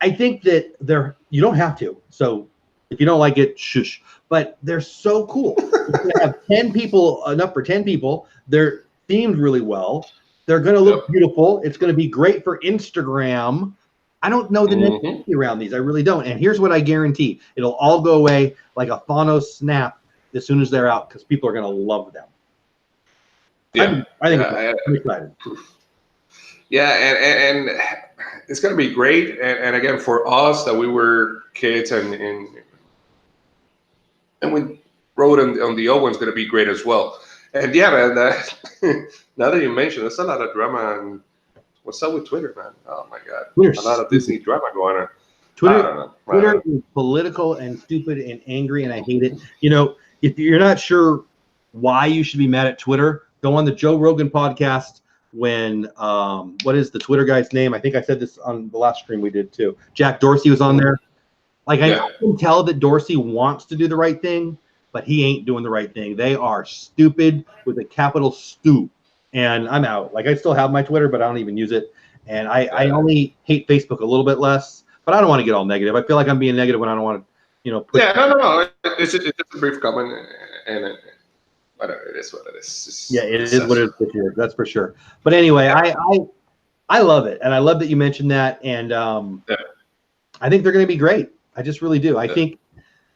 I think that you don't have to. So if you don't like it, shush. But they're so cool. You're going to have 10 people, enough for 10 people. They're themed really well. They're going to look beautiful. It's going to be great for Instagram. I don't know the negativity around these. I really don't. And here's what I guarantee. It'll all go away like a Thanos snap as soon as they're out, because people are going to love them. Yeah. I think I'm excited. Yeah, and it's going to be great. And again, for us that we were kids and we rode on the old one's going to be great as well. And yeah, man, now that you mentioned, there's a lot of drama. And what's up with Twitter, man? Oh my God, Twitter's a lot of Disney drama going on. Twitter is political and stupid and angry, and I hate it. You know, if you're not sure why you should be mad at Twitter, go on the Joe Rogan podcast. When what is the Twitter guy's name? I think I said this on the last stream we did too. Jack Dorsey was on there. Like I can tell that Dorsey wants to do the right thing, but he ain't doing the right thing. They are stupid with a capital Stu. And I'm out. Like I still have my Twitter, but I don't even use it. And I only hate Facebook a little bit less, but I don't want to get all negative. I feel like I'm being negative when I don't want to, you know. No. It's just a brief comment, and whatever, it is what it is. It is what it is. That's for sure. But anyway, I love it, and I love that you mentioned that, and I think they're going to be great. I just really do. I think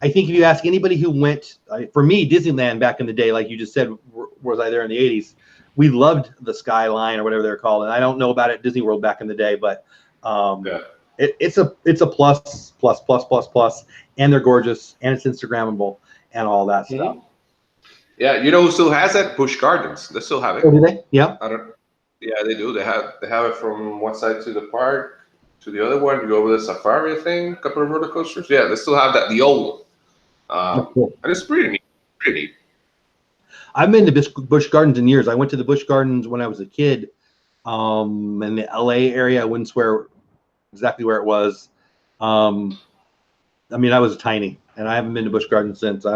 if you ask anybody who went, for me, Disneyland back in the day, like you just said, was I there in the 80s? We loved the Skyline or whatever they're called, and I don't know about it Disney World back in the day, but it's a plus, and they're gorgeous, and it's Instagrammable, and all that stuff. Yeah, you know who still has that? Busch Gardens. They still have it. Oh, do they? Yeah. Yeah, they do. They have it from one side to the park to the other one. You go over the safari thing, a couple of roller coasters. Yeah, they still have that, the old one. Cool. And it's pretty neat. Pretty neat. I've been to Busch Gardens in years. I went to the Busch Gardens when I was a kid, in the LA area. I wouldn't swear exactly where it was. I mean, I was tiny, and I haven't been to Busch Gardens since.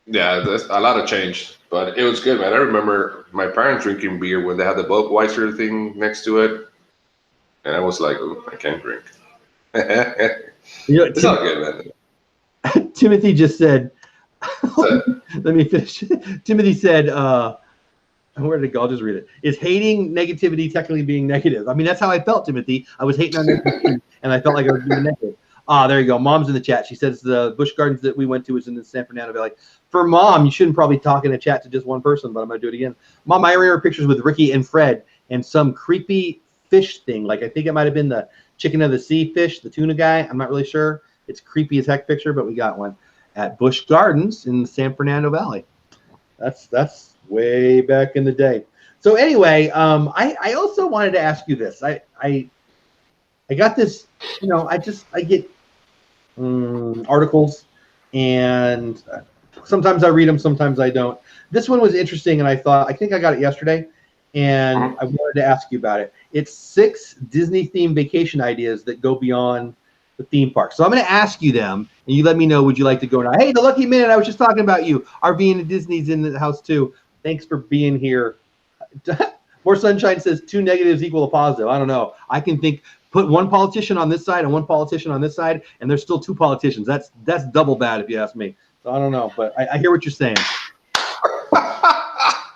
Yeah, there's a lot of change, but it was good, man. I remember my parents drinking beer when they had the Budweiser thing next to it, and I was like, "Oh, I can't drink." It's all good, man. Timothy just said, let me finish. Timothy said, where did it go? I'll just read it. Is hating negativity technically being negative? I mean, that's how I felt, Timothy. I was hating on negativity, and I felt like I was being negative. There you go. Mom's in the chat. She says the Busch Gardens that we went to was in the San Fernando Valley. For Mom, you shouldn't probably talk in a chat to just one person, but I'm going to do it again. Mom, I remember pictures with Ricky and Fred and some creepy fish thing. Like, I think it might have been the chicken of the sea fish, the tuna guy. I'm not really sure. It's creepy as heck picture, but we got one at Busch Gardens in the San Fernando Valley. That's way back in the day. So anyway, I also wanted to ask you this. I got this, I get articles, and sometimes I read them, sometimes I don't. This one was interesting, and I think I got it yesterday, and I wanted to ask you about it. It's 6 Disney-themed vacation ideas that go beyond the theme park. So I'm going to ask you them, and you let me know, would you like to go now? Hey, the lucky minute, I was just talking about you. RV and Disney's in the house too. Thanks for being here. More Sunshine says 2 negatives equal a positive. I don't know. I can think, put one politician on this side and one politician on this side, and there's still 2 politicians. That's double bad if you ask me. So I don't know, but I hear what you're saying.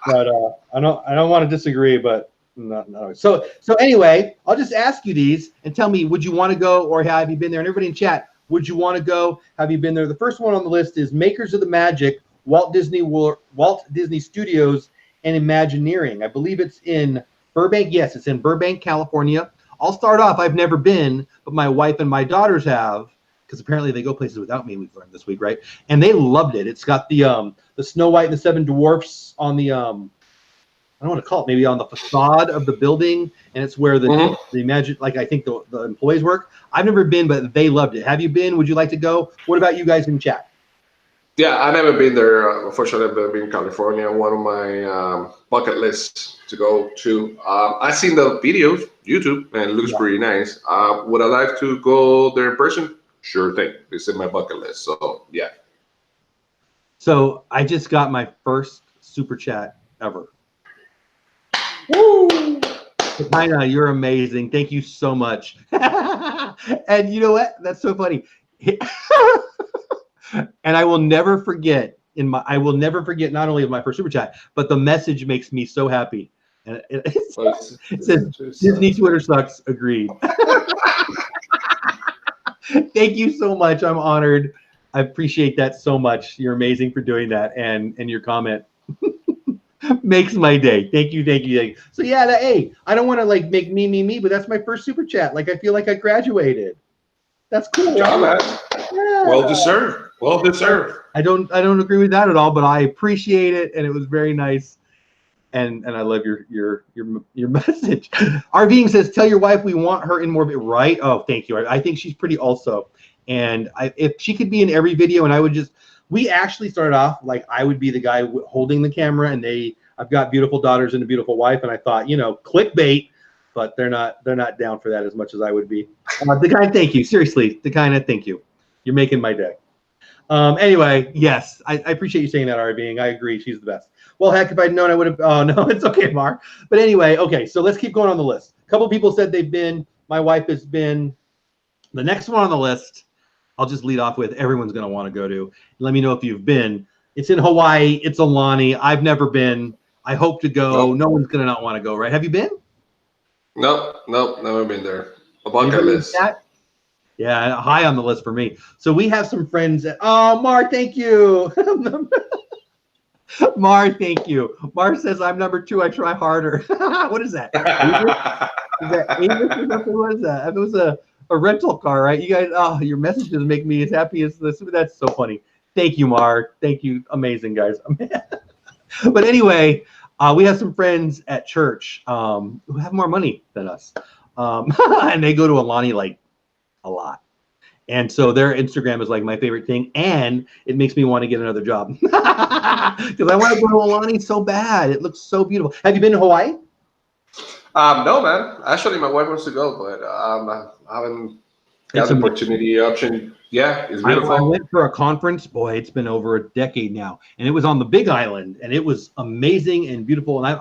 But I don't want to disagree, but no. So anyway, I'll just ask you these and tell me, would you want to go, or have you been there? And everybody in chat, would you want to go? Have you been there? The first one on the list is Makers of the Magic, Walt Disney Studios and Imagineering. I believe it's in Burbank. Yes, it's in Burbank, California. I'll start off. I've never been, but my wife and my daughters have, because apparently they go places without me. We've learned this week, right? And they loved it. It's got the Snow White and the 7 Dwarfs on the I don't want to call it, maybe on the facade of the building, and it's where the I think the employees work. I've never been, but they loved it. Have you been? Would you like to go? What about you guys in chat? Yeah, I've never been there. Unfortunately, I've been in California. One of my bucket lists to go to. I've seen the videos, YouTube, and it looks pretty nice. Would I like to go there in person? Sure thing. It's in my bucket list. So, yeah. So, I just got my first super chat ever. Woo! China, you're amazing. Thank you so much. And you know what? That's so funny. And I will never forget not only of my first super chat, but the message makes me so happy. And it says Disney Twitter sucks. Agreed. Thank you so much. I'm honored. I appreciate that so much. You're amazing for doing that, and your comment makes my day. Thank you. So yeah, hey, I don't want to like make me, but that's my first super chat. Like I feel like I graduated. That's cool. John, man. Yeah. Well deserved. I don't agree with that at all, but I appreciate it, and it was very nice. And I love your message. Arvine says, tell your wife we want her in more of it, right? Oh, thank you. I think she's pretty also. And if she could be in every video, and we actually started off like I would be the guy holding the camera, and I've got beautiful daughters and a beautiful wife, and I thought, clickbait, but they're not down for that as much as I would be. Dakina, thank you. Seriously, Dakina, thank you. You're making my day. Anyway, yes, I appreciate you saying that, Arvine. I agree. She's the best. Well, heck, if I'd known, I would have. Oh, no, it's okay, Mar. But anyway, okay, so let's keep going on the list. A couple people said they've been. My wife has been. The next one on the list, I'll just lead off with everyone's going to want to go to. Let me know if you've been. It's in Hawaii. It's Aulani. I've never been. I hope to go. Nope. No one's going to not want to go, right? Have you been? Nope, never been there. A bucket list. Yeah, high on the list for me. So we have some friends. Mar, thank you. Mar, thank you. Mar says, I'm number 2. I try harder. What is that? Is that English or something? What is that? If it was a rental car, right? You guys, your messages make me as happy as this. That's so funny. Thank you, Mar. Thank you. Amazing, guys. But anyway, we have some friends at church who have more money than us. And they go to Aulani like a lot. And so their Instagram is like my favorite thing, and it makes me want to get another job because I want to go to Aulani so bad. It looks so beautiful. Have you been to Hawaii? No, man. Actually, my wife wants to go, but I haven't got the option. Yeah, it's beautiful. I went for a conference. Boy, it's been over a decade now, and it was on the Big Island, and it was amazing and beautiful. And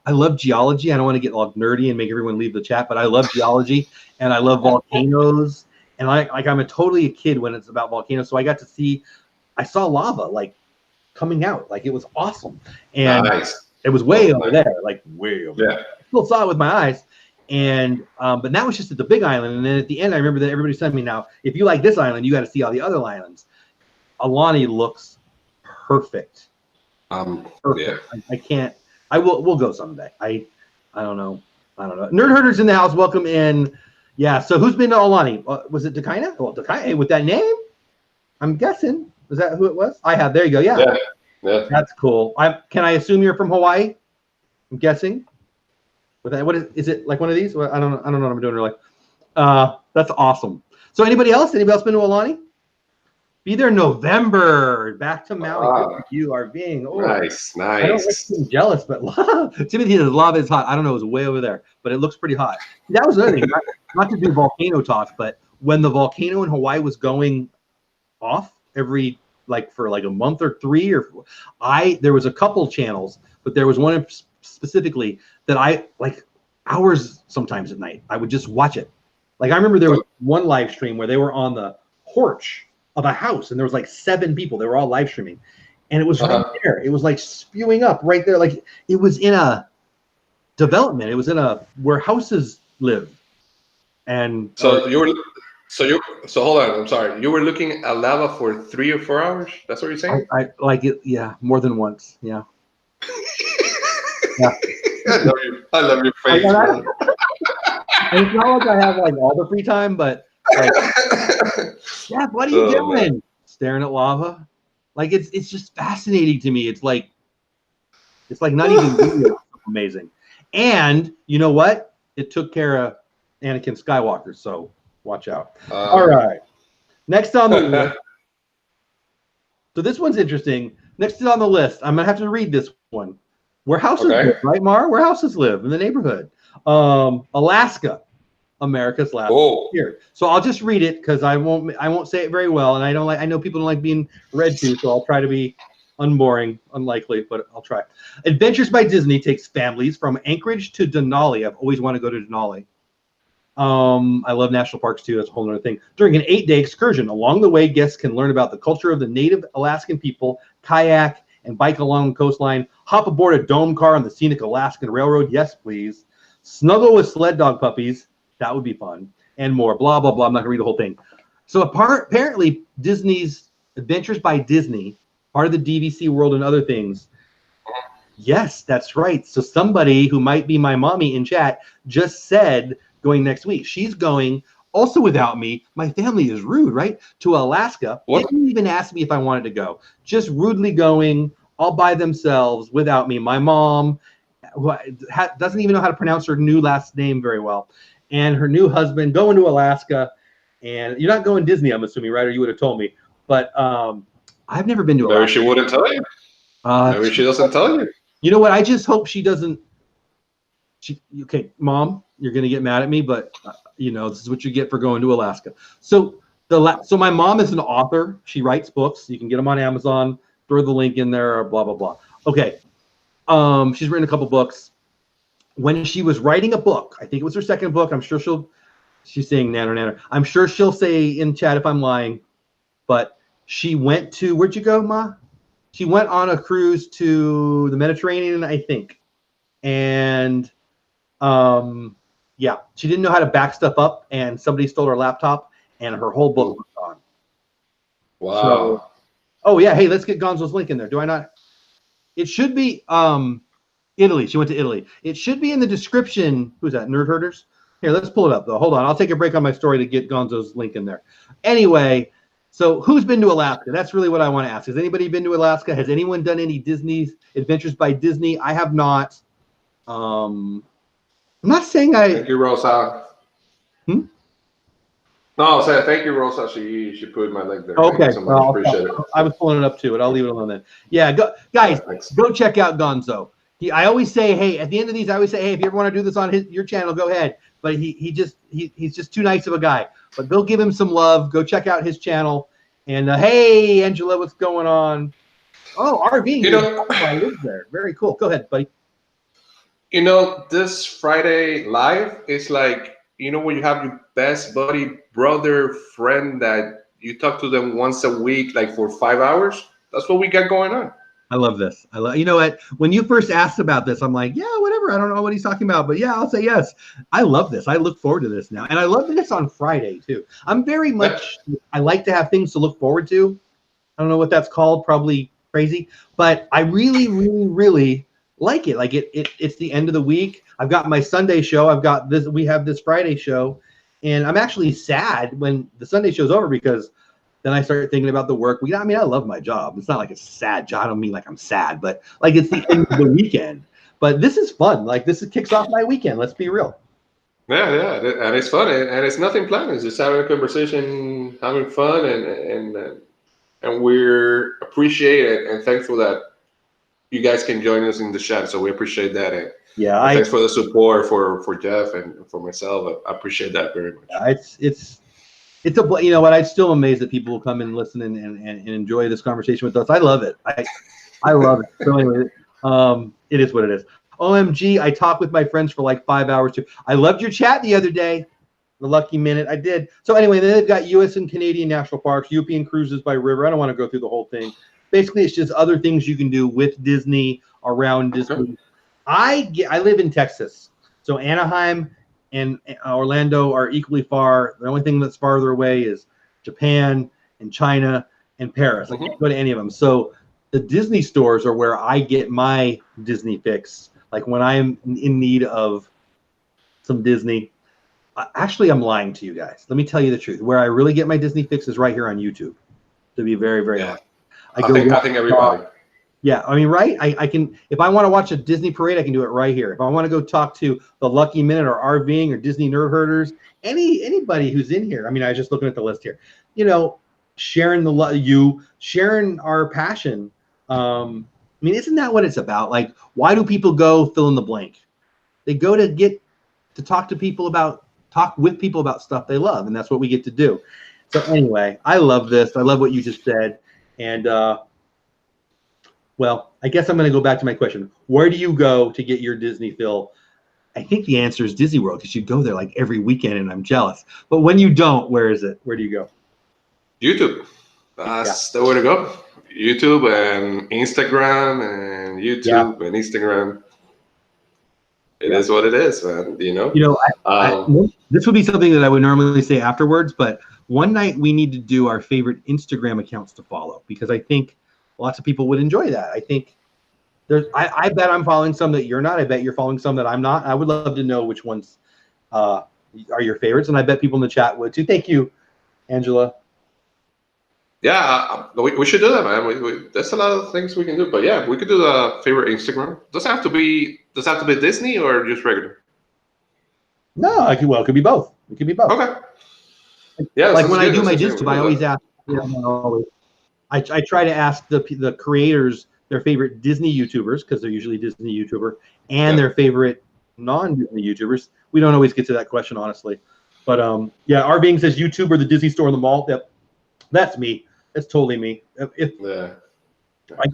I love geology. I don't want to get all nerdy and make everyone leave the chat, but I love geology, and I love volcanoes. And I'm totally a kid when it's about volcanoes. So I saw lava like coming out. Like it was awesome. And nice. It was way over there, like way over there. I still saw it with my eyes. And but that was just at the big island. And then at the end, I remember that everybody said to me, now, if you like this island, you got to see all the other islands. Alani looks perfect. Perfect. Yeah. We'll go someday. I don't know. Nerd Herders in the house. Welcome in. Yeah. So who's been to Alani? Was it Dakina? Well, Dakina with that name. I'm guessing. Was that who it was? I have. There you go. Yeah. That's cool. Can I assume you're from Hawaii? I'm guessing. What is it like one of these? Well, I don't know what I'm doing really. That's awesome. So anybody else been to Alani? Be there November. Back to Maui. You are being nice. I don't like being jealous, but Timothy says lava is hot. I don't know, it was way over there, but it looks pretty hot. That was another thing. Not to do volcano talk, but when the volcano in Hawaii was going off for a month or 3 or 4, there was a couple channels, but there was one specifically that I like hours sometimes at night. I would just watch it. Like I remember there was one live stream where they were on the porch of a house and there was like 7 people. They were all live streaming, and it was right there. It was like spewing up right there. Like it was in a development. It was in where houses live. And so hold on. I'm sorry. You were looking at lava for 3 or 4 hours. That's what you're saying? I like it. Yeah, more than once. Yeah. Yeah. I love your face. And it's not like I have like all the free time, but like, yeah, what are you doing? Man. Staring at lava? Like it's just fascinating to me. It's like not even amazing. And you know what? It took care of Anakin Skywalker, so watch out. All right. Next on the list. So this one's interesting. Next on the list, I'm gonna have to read this one. Where houses live, right, Mar? Where houses live in the neighborhood. Alaska, America's last year. So I'll just read it because I won't say it very well, and I know people don't like being read to, so I'll try to be unboring, unlikely, but I'll try. Adventures by Disney takes families from Anchorage to Denali. I've always wanted to go to Denali. I love national parks too. That's a whole other thing. During an 8-day excursion, along the way, guests can learn about the culture of the native Alaskan people, kayak and bike along the coastline, hop aboard a dome car on the scenic Alaskan Railroad. Yes, please. Snuggle with sled dog puppies. That would be fun. And more. Blah, blah, blah. I'm not going to read the whole thing. So apparently, Disney's Adventures by Disney, part of the DVC world and other things. Yes, that's right. So somebody who might be my mommy in chat just said going next week. She's going also without me. My family is rude, right? To Alaska. What? Didn't even ask me if I wanted to go. Just rudely going all by themselves without me. My mom, who doesn't even know how to pronounce her new last name very well, and her new husband going to Alaska. And you're not going Disney, I'm assuming, right? Or you would have told me. But I've never been to Alaska. Maybe she wouldn't tell you. Maybe she doesn't tell you. You know what? I just hope she doesn't. Okay, Mom, you're going to get mad at me, but this is what you get for going to Alaska. So my mom is an author. She writes books. You can get them on Amazon. Throw the link in there, or blah, blah, blah. Okay. She's written a couple books. When she was writing a book, I think it was her second book. I'm sure she's saying nanner. I'm sure she'll say in chat if I'm lying, but she went to, where'd you go, Ma? She went on a cruise to the Mediterranean, I think. And she didn't know how to back stuff up, and somebody stole her laptop, and her whole book was gone. Wow. So, hey, let's get Gonzo's link in there. Do I not? It should be Italy. She went to Italy. It should be in the description. Who's that? Nerd Herders? Here, let's pull it up, though. Hold on. I'll take a break on my story to get Gonzo's link in there. Anyway, so who's been to Alaska? That's really what I want to ask. Has anybody been to Alaska? Has anyone done any Disney's Adventures by Disney? I have not. I'm not saying Thank you, Rosa. No, I'll say thank you, Rosa. She put my link there. Okay, so much. Appreciate it. I was pulling it up too, but I'll leave it alone then. Yeah, guys, go check out Gonzo. I always say, hey, at the end of these, I always say, hey, if you ever want to do this on your channel, go ahead. But he's just too nice of a guy. But go give him some love. Go check out his channel. And hey, Angela, what's going on? Oh, RV. I live there. Very cool. Go ahead, buddy. This Friday live is like you know, when you have your best buddy, brother, friend that you talk to them once a week, like for 5 hours. That's what we got going on. I love this. You know what? When you first asked about this, I'm like, yeah, whatever. I don't know what he's talking about, but yeah, I'll say yes. I love this. I look forward to this now. And I love this on Friday too. I'm very much, I like to have things to look forward to. I don't know what that's called, probably crazy, but I really, really, really like it. Like it's the end of the week. I've got my Sunday show. I've got this, we have this Friday show, and I'm actually sad when the Sunday show's over because then I started thinking about the work. I mean, I love my job. It's not like a sad job. I don't mean like I'm sad, but like it's the end of the weekend. But this is fun. Like kicks off my weekend. Let's be real. Yeah, and it's fun, and it's nothing planned. It's just having a conversation, having fun, and we're appreciated and thankful that you guys can join us in the chat. So we appreciate that. And thanks for the support for Jeff and for myself. I appreciate that very much. It's a, you know what, I'm still amazed that people will come and listen and enjoy this conversation with us. I love it. I love it. So anyway, it is what it is. OMG, I talked with my friends for like 5 hours too. I loved your chat the other day. The lucky minute I did. So anyway, then they've got U.S. and Canadian national parks, European cruises by river. I don't want to go through the whole thing. Basically, it's just other things you can do with Disney, around Disney. I live in Texas, so Anaheim and Orlando are equally far. The only thing that's farther away is Japan and China and Paris. I can't go to any of them. So the Disney stores are where I get my Disney fix. Like when I'm in need of some Disney. Actually, I'm lying to you guys. Let me tell you the truth. Where I really get my Disney fix is right here on YouTube. To be very, very honest. I think everybody. Yeah, I mean, right? I can, if I want to watch a Disney parade, I can do it right here. If I want to go talk to the Lucky Minute or RVing or Disney Nerd Herders, anybody who's in here. I mean, I was just looking at the list here. You know, sharing our passion. I mean, isn't that what it's about? Like, why do people go fill in the blank? They go to talk with people about stuff they love, and that's what we get to do. So anyway, I love this. I love what you just said. And well, I guess I'm going to go back to my question. Where do you go to get your Disney fill? I think the answer is Disney World, because you go there like every weekend, and I'm jealous. But when you don't, where is it? Where do you go? YouTube. That's the way to go. YouTube and Instagram and YouTube and Instagram. It is what it is, man. You know, this would be something that I would normally say afterwards, but one night we need to do our favorite Instagram accounts to follow, because I think lots of people would enjoy that. I think I bet I'm following some that you're not. I bet you're following some that I'm not. I would love to know which ones are your favorites, and I bet people in the chat would too. Thank you, Angela. Yeah, we should do that, man. There's a lot of things we can do, but yeah, we could do the favorite Instagram. Does it have to be Disney or just regular? No, it could be both. It could be both. Okay. Yeah, like when I do my Discord, I always ask. I try to ask the creators their favorite Disney YouTubers, because they're usually Disney YouTuber, and their favorite non-Disney YouTubers. We don't always get to that question, honestly. But RVing says YouTube or the Disney store in the mall. Yep, that's me. That's totally me. I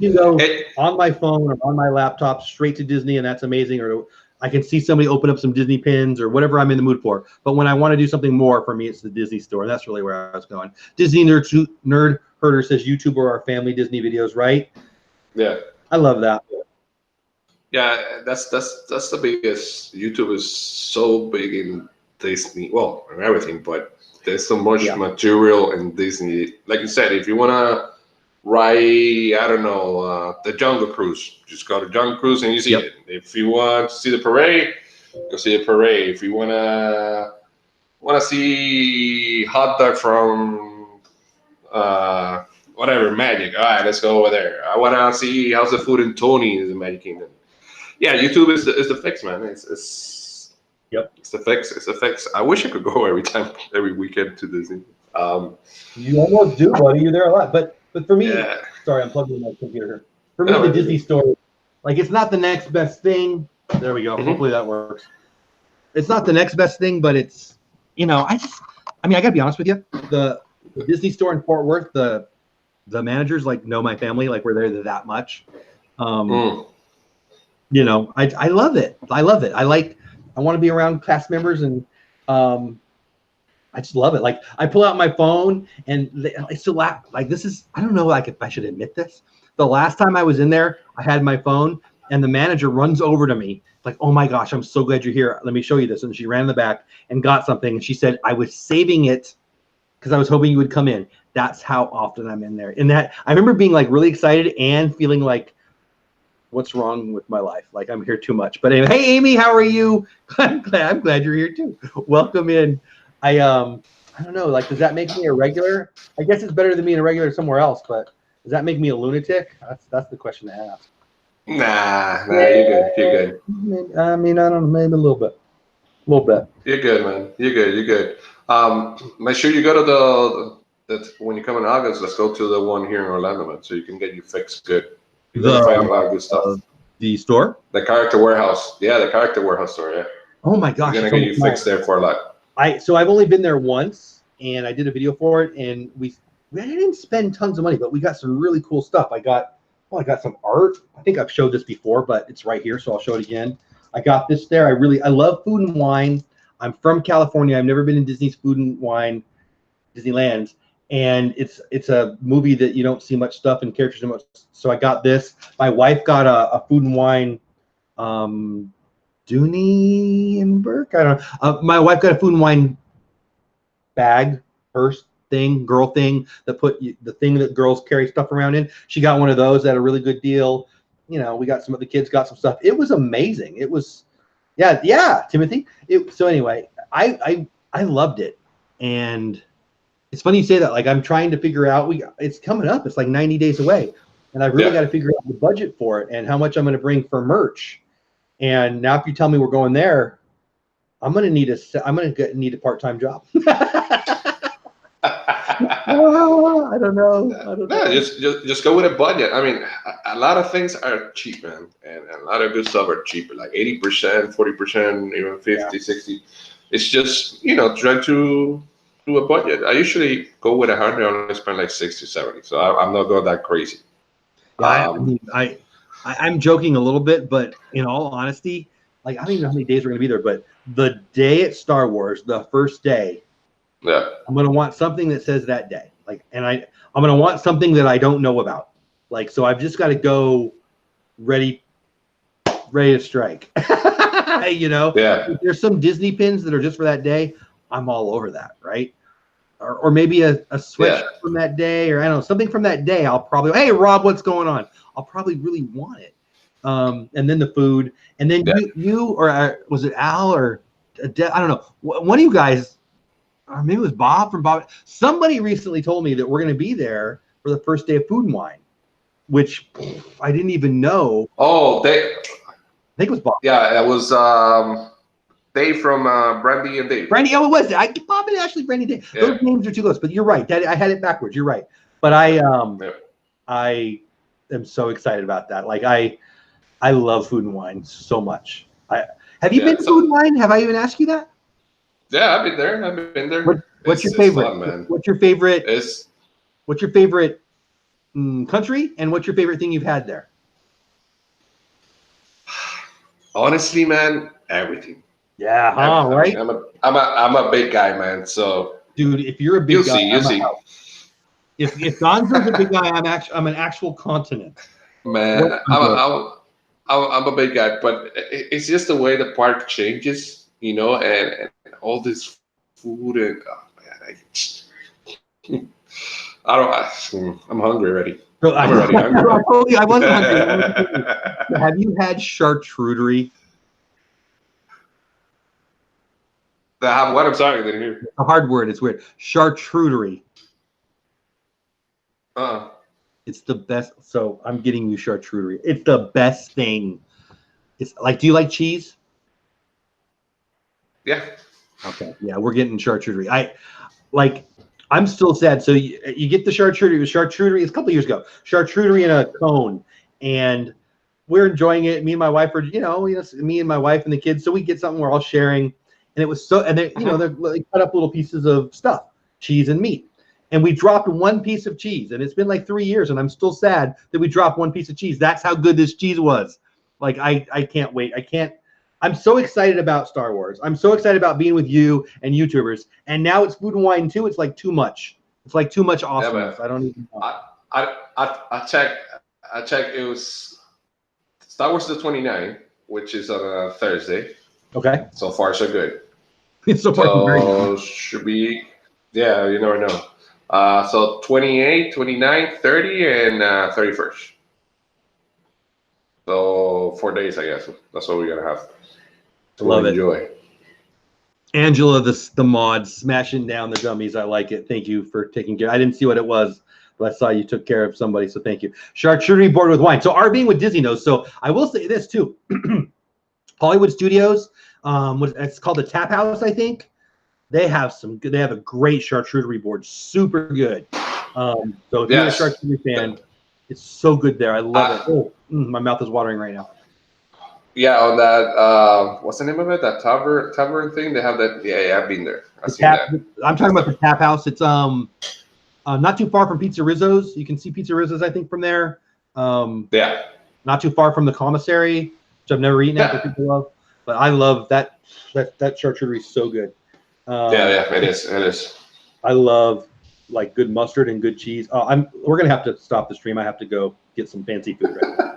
can go on my phone or on my laptop straight to Disney, and that's amazing. Or I can see somebody open up some Disney pins or whatever I'm in the mood for. But when I want to do something more, for me, it's the Disney store. And that's really where I was going. Disney Nerd Herder says YouTube or our family Disney videos, right? Yeah. I love that. Yeah, that's the biggest. YouTube is so big in Disney. Well, in everything, but there's so much material in Disney. Like you said, if you want to ride, I don't know, the Jungle Cruise, just go to Jungle Cruise and you see it. If you want to see the parade, go see the parade. If you want to see hot dog from whatever, Magic, all right, let's go over there. I want to see how's the food in Tony's in Magic Kingdom. Yeah, YouTube is the fix, man. It's the fix. It's the fix. I wish I could go every weekend to Disney. You almost do, buddy. You're there a lot. But for me, sorry, I'm plugging in my computer here. For me, the Disney store, like, it's not the next best thing. There we go. Hopefully that works. It's not the next best thing, but it's, I gotta be honest with you. The Disney store in Fort Worth, the managers know my family, like we're there that much. I love it. I want to be around cast members and I just love it. Like I pull out my phone and I still laugh. Like this is, I don't know like if I should admit this. The last time I was in there, I had my phone and the manager runs over to me like, oh my gosh, I'm so glad you're here. Let me show you this. And she ran in the back and got something. And she said, I was saving it because I was hoping you would come in. That's how often I'm in there. And that I remember being like really excited and feeling like, what's wrong with my life? Like I'm here too much. But anyway, hey Amy, how are you? I'm glad you're here too. Welcome in. I don't know, like does that make me a regular? I guess it's better than being a regular somewhere else, but does that make me a lunatic? That's the question to ask. Nah, you're good. I mean, I don't know, maybe a little bit. You're good, man. You're good. Make sure you go to when you come in August, let's go to the one here in Orlando, man, so you can get you fixed good. You're gonna find a lot of good stuff. The store? The Character Warehouse. Yeah, the Character Warehouse store, yeah. Oh my gosh. You're gonna get you fixed there for a lot. So I've only been there once and I did a video for it and we didn't spend tons of money, but we got some really cool stuff. I got some art. I think I've showed this before, but it's right here, so I'll show it again. I got this there. I love food and wine. I'm from California. I've never been in Disney's Food and Wine, Disneyland, and it's a movie that you don't see much stuff and characters much. So I got this. My wife got a food and wine, Dooney-enberg? I don't know. My wife got a food and wine bag, purse thing, girl thing that the thing that girls carry stuff around in. She got one of those at a really good deal. You know, we got some of the kids got some stuff. It was amazing. It was, yeah, Timothy. So anyway, I loved it, and it's funny you say that. Like I'm trying to figure out. It's coming up. It's like 90 days away, and I've really got to figure out the budget for it and how much I'm going to bring for merch. And now, if you tell me we're going there, I'm going to need a part-time job. I don't know. No, just go with a budget. I mean, a lot of things are cheap, man, and a lot of good stuff are cheaper, like 80%, 40%, even 50, 60. It's just try to do a budget. I usually go with 100. I only spend like 60, 70. So I'm not going that crazy. Yeah, I'm joking a little bit, but in all honesty, like I don't even know how many days we're gonna be there. But the day at Star Wars, the first day, I'm gonna want something that says that day. Like, and I'm gonna want something that I don't know about. Like, so I've just got to go ready to strike. If there's some Disney pins that are just for that day, I'm all over that, right? Or maybe a sweatshirt from that day, or I don't know, something from that day. I'll probably, hey Rob, what's going on? I'll probably really want it. And then the food, and then you or was it Al or I don't know, one of you guys, or maybe it was Bob from Bob. Somebody recently told me that we're going to be there for the first day of Food and Wine, which I didn't even know. Oh, I think it was Bob. Yeah, it was Dave from Brandy and Dave. Brandy, it was. Bob and Ashley, Brandy, Dave. Yeah. Those names are too close, but you're right. I had it backwards. You're right. But I am so excited about that. Like I love Food and Wine so much. Have you been to Food and Wine? Have I even asked you that? Yeah, I've been there. What's your favorite? Fun, man. What's your favorite? What's your favorite country, and what's your favorite thing you've had there? Honestly, man, everything. Yeah, right. I'm a big guy, man. So, dude, if you're a big guy, you'll see. If Gonzo's a big guy, I'm an actual continent. Man, I'm a big guy, but it's just the way the park changes, and all this food and I'm hungry already. I'm already hungry. I wasn't hungry. Have you had charcuterie? What? I'm sorry, I didn't hear. A hard word. It's weird. Charcuterie. It's the best. So I'm getting you charcuterie. It's the best thing. It's like, do you like cheese? Yeah. Okay. Yeah, we're getting charcuterie. I'm still sad. So you get the charcuterie. It was charcuterie. It's a couple of years ago. Charcuterie in a cone, and we're enjoying it. Me and my wife are, me and my wife and the kids. So we get something we're all sharing, and it was so. And they, they cut up little pieces of stuff, cheese and meat. And we dropped one piece of cheese, and it's been like 3 years, and I'm still sad that we dropped one piece of cheese. That's how good this cheese was. Like I can't wait. I'm so excited about Star Wars. I'm so excited about being with you and YouTubers. And now it's Food and Wine too. It's like too much. It's like too much awesomeness. I don't even know. I checked. It was Star Wars the 29th, which is on a Thursday. Okay. So far, so good. So far, so very good. Should be, yeah, you never know. So 28, 29, 30, and 31st. So 4 days, I guess. That's what we're going to have to Love enjoy. It. Angela, the mod, smashing down the dummies. I like it. Thank you for taking care. I didn't see what it was, but I saw you took care of somebody, so thank you. Charcuterie board with wine. So our being with Disney knows. So I will say this too. Hollywood Studios, it's called the Tap House, I think. They have they have a great charcuterie board, super good. So if you're a charcuterie fan, it's so good there. I love it. Oh, my mouth is watering right now. Yeah, on that, what's the name of it? That tavern thing. They have that. Yeah, I've been there. I've seen that. I'm talking about the Tap House. It's not too far from Pizza Rizzo's. You can see Pizza Rizzo's, I think, from there. Yeah. Not too far from the commissary, which I've never eaten at, but people love. But I love that charcuterie is so good. Yeah, it is. It is. I love like good mustard and good cheese. We're gonna have to stop the stream. I have to go get some fancy food right now.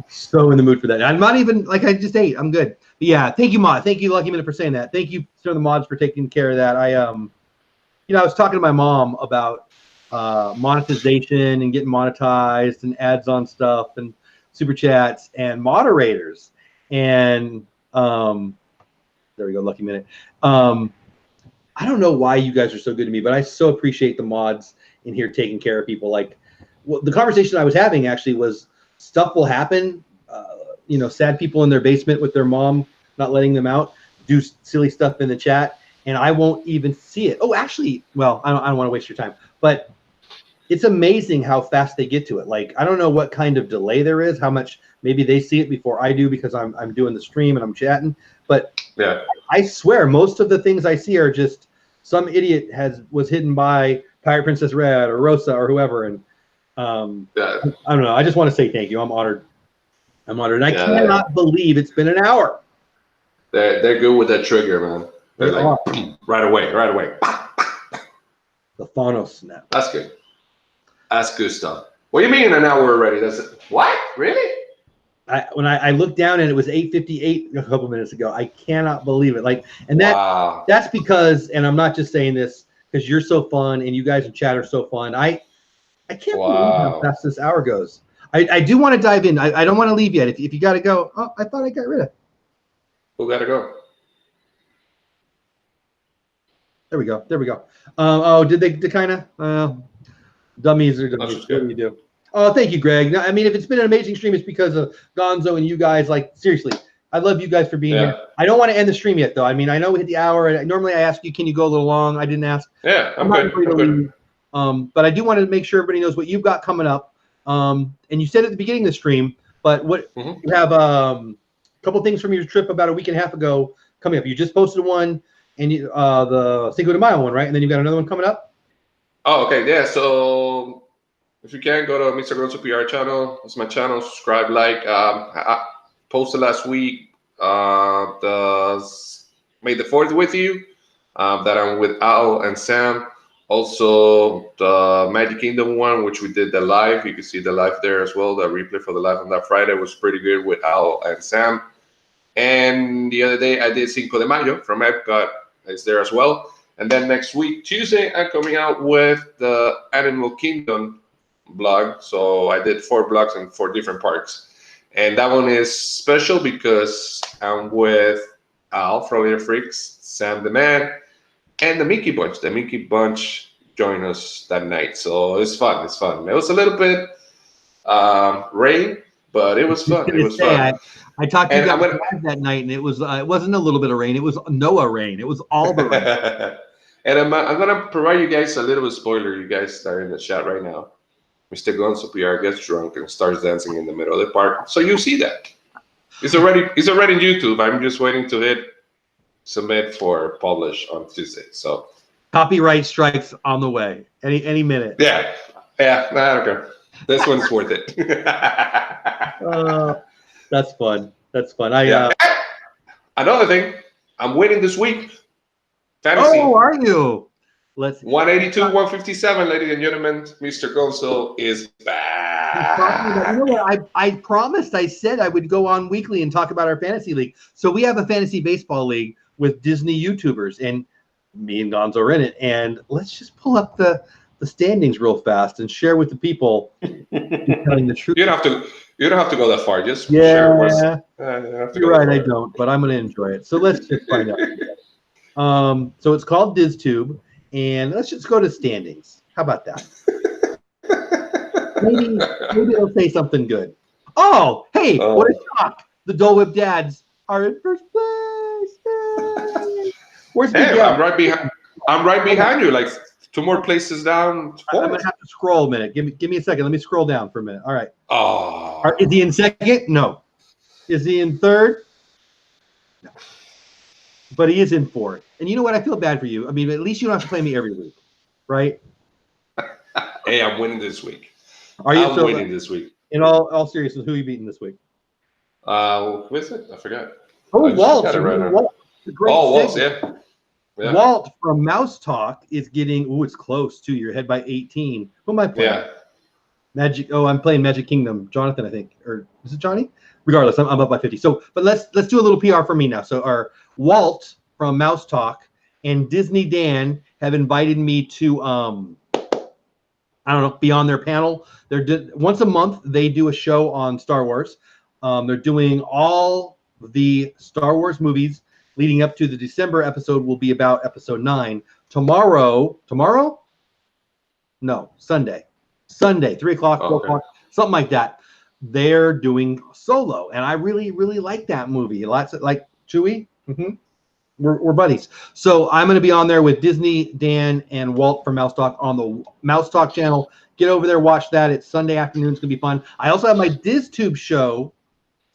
So in the mood for that. I'm not even like I just ate. I'm good. But yeah, thank you, Mod. Thank you, Lucky Minute, for saying that. Thank you, some of the mods, for taking care of that. I was talking to my mom about monetization and getting monetized and ads on stuff and super chats and moderators. And there we go, Lucky Minute. I don't know why you guys are so good to me, but I so appreciate the mods in here taking care of people. Like the conversation I was having actually was stuff will happen. Sad people in their basement with their mom not letting them out, do silly stuff in the chat, and I won't even see it. Oh, actually, well, I don't want to waste your time, but it's amazing how fast they get to it. Like, I don't know what kind of delay there is, how much maybe they see it before I do because I'm doing the stream and I'm chatting. But yeah, I swear most of the things I see are just some idiot was hidden by Pirate Princess Red or Rosa or whoever. And I don't know. I just want to say thank you. I'm honored. And I cannot believe it's been an hour. They're good with that trigger, man. They're like right away. The Thanos snap. That's good. That's good stuff. What do you mean in an hour already? That's it. What? Really? When I looked down and it was 8:58 a couple minutes ago. I cannot believe it. That's because, and I'm not just saying this because you're so fun and you guys in chat are so fun. I can't believe how fast this hour goes. I do want to dive in. I don't want to leave yet. If you got to go, I thought I got rid of. Who got to go? There we go. Did they kind of? Dummies are dummies. What do you do? Oh, thank you, Greg. I mean, if it's been an amazing stream, it's because of Gonzo and you guys. Like, seriously, I love you guys for being here. I don't want to end the stream yet, though. I mean, I know we hit the hour. And normally I ask you, can you go a little long? I didn't ask. Yeah, I'm not afraid to leave. But I do want to make sure everybody knows what you've got coming up. And you said at the beginning of the stream, but what you have a couple things from your trip about a week and a half ago coming up. You just posted one, and the Cinco de Mayo one, right? And then you've got another one coming up. Oh, okay, yeah. So if you can, go to Mr. Gonzo PR channel. It's my channel. Subscribe, like. I posted last week the May the 4th with you. That I'm with Al and Sam. Also, the Magic Kingdom one, which we did the live. You can see the live there as well. The replay for the live on that Friday was pretty good with Al and Sam. And the other day, I did Cinco de Mayo from Epcot. It's there as well. And then next week, Tuesday, I'm coming out with the Animal Kingdom blog. So I did 4 blogs in 4 different parks. And that one is special because I'm with Al from Little Freaks, Sam the Man, and the Mickey Bunch. The Mickey Bunch joined us that night. So it's fun. It's fun. It was a little bit rain, but it was fun. It was fun. I talked to you guys that night, and it wasn't a little bit of rain. It was Noah rain. It was all the rain. And I'm going to provide you guys a little bit of spoiler. You guys are in the chat right now. Mr. Gonzo PR gets drunk and starts dancing in the middle of the park. So you see that. It's already in YouTube. I'm just waiting to hit submit for publish on Tuesday. So copyright strikes on the way. Any minute. Yeah. I don't care. This one's worth it. That's fun. another thing, I'm winning this week. Fantasy. Oh, are you? Let's 182, 157, ladies and gentlemen. Mr. Gonzo is back. You know what? I promised. I said I would go on weekly and talk about our fantasy league. So we have a fantasy baseball league with Disney YouTubers, and me and Gonzo are in it. And let's just pull up the standings real fast and share with the people. Telling the truth. You don't have to go that far. Just share with us. You're right. I don't, but I'm going to enjoy it. So let's just find out. So it's called DizTube, and let's just go to standings. How about that? maybe it'll say something good. Oh, hey, what a shock! The Dole Whip dads are in first place. Where's Miguel? I'm right behind you, like 2 more places down. I'm gonna have to scroll a minute. Give me a second. Let me scroll down for a minute. All right. Oh. Is he in second? No. Is he in third? No. But he is in fourth. And you know what? I feel bad for you. I mean, at least you don't have to play me every week, right? Hey, I'm winning this week. I'm winning this week. In all seriousness, who are you beating this week? Who is it? I forgot. Oh, Walt. Walt. Walt, yeah. Walt from Mouse Talk is getting, it's close too. You're ahead by 18. Who am I playing? Yeah. I'm playing Magic Kingdom. Jonathan, I think. Or is it Johnny? Regardless, I'm up by 50. So, but let's do a little PR for me now. So our Walt from Mouse Talk and Disney Dan have invited me to I don't know, be on their panel. Once a month they do a show on Star Wars. They're doing all the Star Wars movies leading up to the December episode. Will be about episode 9 tomorrow. No, Sunday, 3 o'clock, 4 o'clock, something like that. They're doing Solo, and I really like that movie. Lots of like Chewie. We're buddies. So I'm going to be on there with Disney, Dan, and Walt from Mouse Talk on the Mouse Talk channel. Get over there, watch that. It's Sunday afternoon. It's going to be fun. I also have my DizTube show,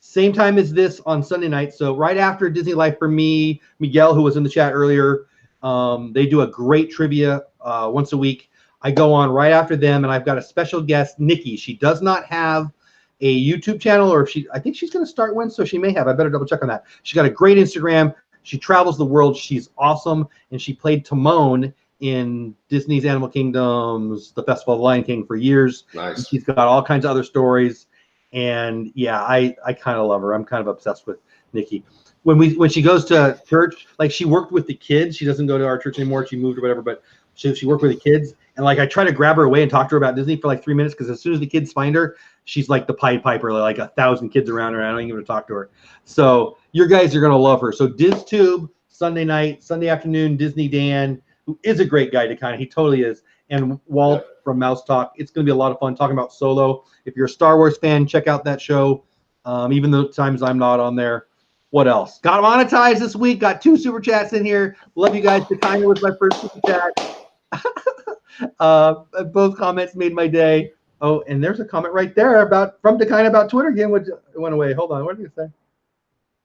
same time as this on Sunday night. So right after Disney Life for me, Miguel, who was in the chat earlier, they do a great trivia once a week. I go on right after them, and I've got a special guest, Nikki. She does not have a YouTube channel, or I think she's going to start one, so she may have. I better double check on that. She's got a great Instagram. She travels the world. She's awesome, and she played Timon in Disney's Animal Kingdoms, the Festival of the Lion King for years. Nice. And she's got all kinds of other stories, and yeah, I kind of love her. I'm kind of obsessed with Nikki. When she goes to church, like she worked with the kids. She doesn't go to our church anymore. She moved or whatever, but she worked with the kids. And like I try to grab her away and talk to her about Disney for like 3 minutes, because as soon as the kids find her, she's like the Pied Piper, like 1,000 kids around her. And I don't even want to talk to her. So you guys are gonna love her. So DizTube Sunday night, Sunday afternoon. Disney Dan, who is a great guy to he totally is, and Walt from Mouse Talk. It's gonna be a lot of fun talking about Solo. If you're a Star Wars fan, check out that show. Even though times I'm not on there. What else? Got monetized this week. Got 2 super chats in here. Love you guys. Takina was my first super chat. Both comments made my day. Oh, and there's a comment right there from Takina about Twitter again. It went away. Hold on. What did you say?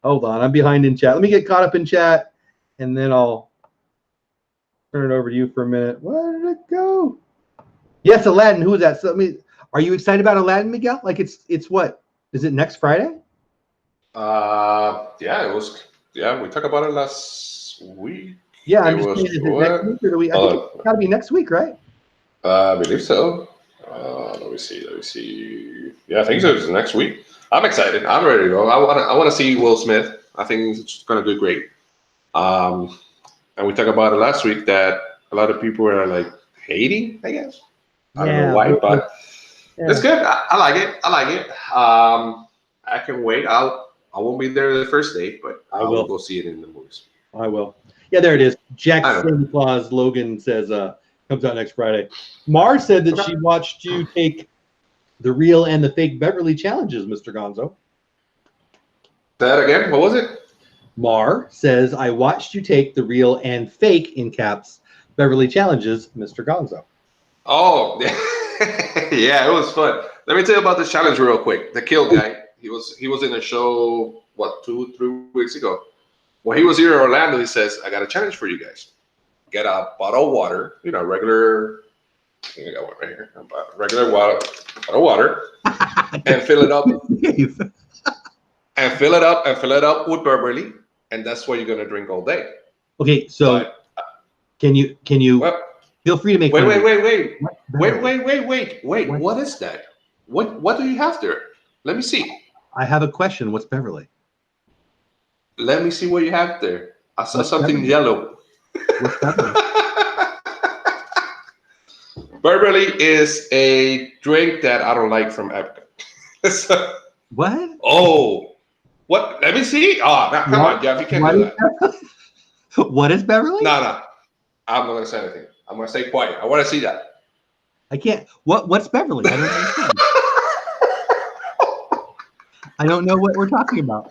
Hold on. I'm behind in chat. Let me get caught up in chat, and then I'll turn it over to you for a minute. Where did it go? Yes, Aladdin. Who is that? So, are you excited about Aladdin, Miguel? Like it's what? Is it next Friday? Yeah, it was. Yeah, we talked about it last week. Yeah, I'm just saying, is it next week or do we? I think it's got to be next week, right? I believe so. Let me see. Yeah, I think so. It's next week. I'm excited. I'm ready to go. I want to see Will Smith. I think it's going to do great. And we talked about it last week that a lot of people are like hating, I guess. I don't know why, but it's good. I like it. I can wait. I won't be there the first day, but I will go see it in the movies. I will. Yeah, there it is. Jack Santa Claus Logan says comes out next Friday. Mars said that she watched you take the real and the fake Beverly challenges, Mr. Gonzo. That again? What was it? Mar says, I watched you take the real and fake, in caps, Beverly challenges, Mr. Gonzo. Oh, yeah, it was fun. Let me tell you about this challenge real quick. The Kill guy, he was in a show, 2-3 weeks ago. When he was here in Orlando, he says, I got a challenge for you guys. Get a bottle of water, regular, I think I got one right here, regular bottle of water, and fill it up. And fill it up with Beverly. and that's what you're gonna drink all day. Okay, so But, can you well, feel free to make wait. What? What is that? What do you have there? Let me see. I have a question. What's Beverly? Let me see what you have there. I saw What's something Beverly? yellow. What's Beverly? Beverly is a drink that I don't like from Epcot. So, What? oh, what? Let me see. Oh, now, come on, Jeff. You can't do that. What is Beverly? No. I'm not going to say anything. I'm going to stay quiet. I want to see that. I can't. What's Beverly? I don't understand. I don't know what we're talking about.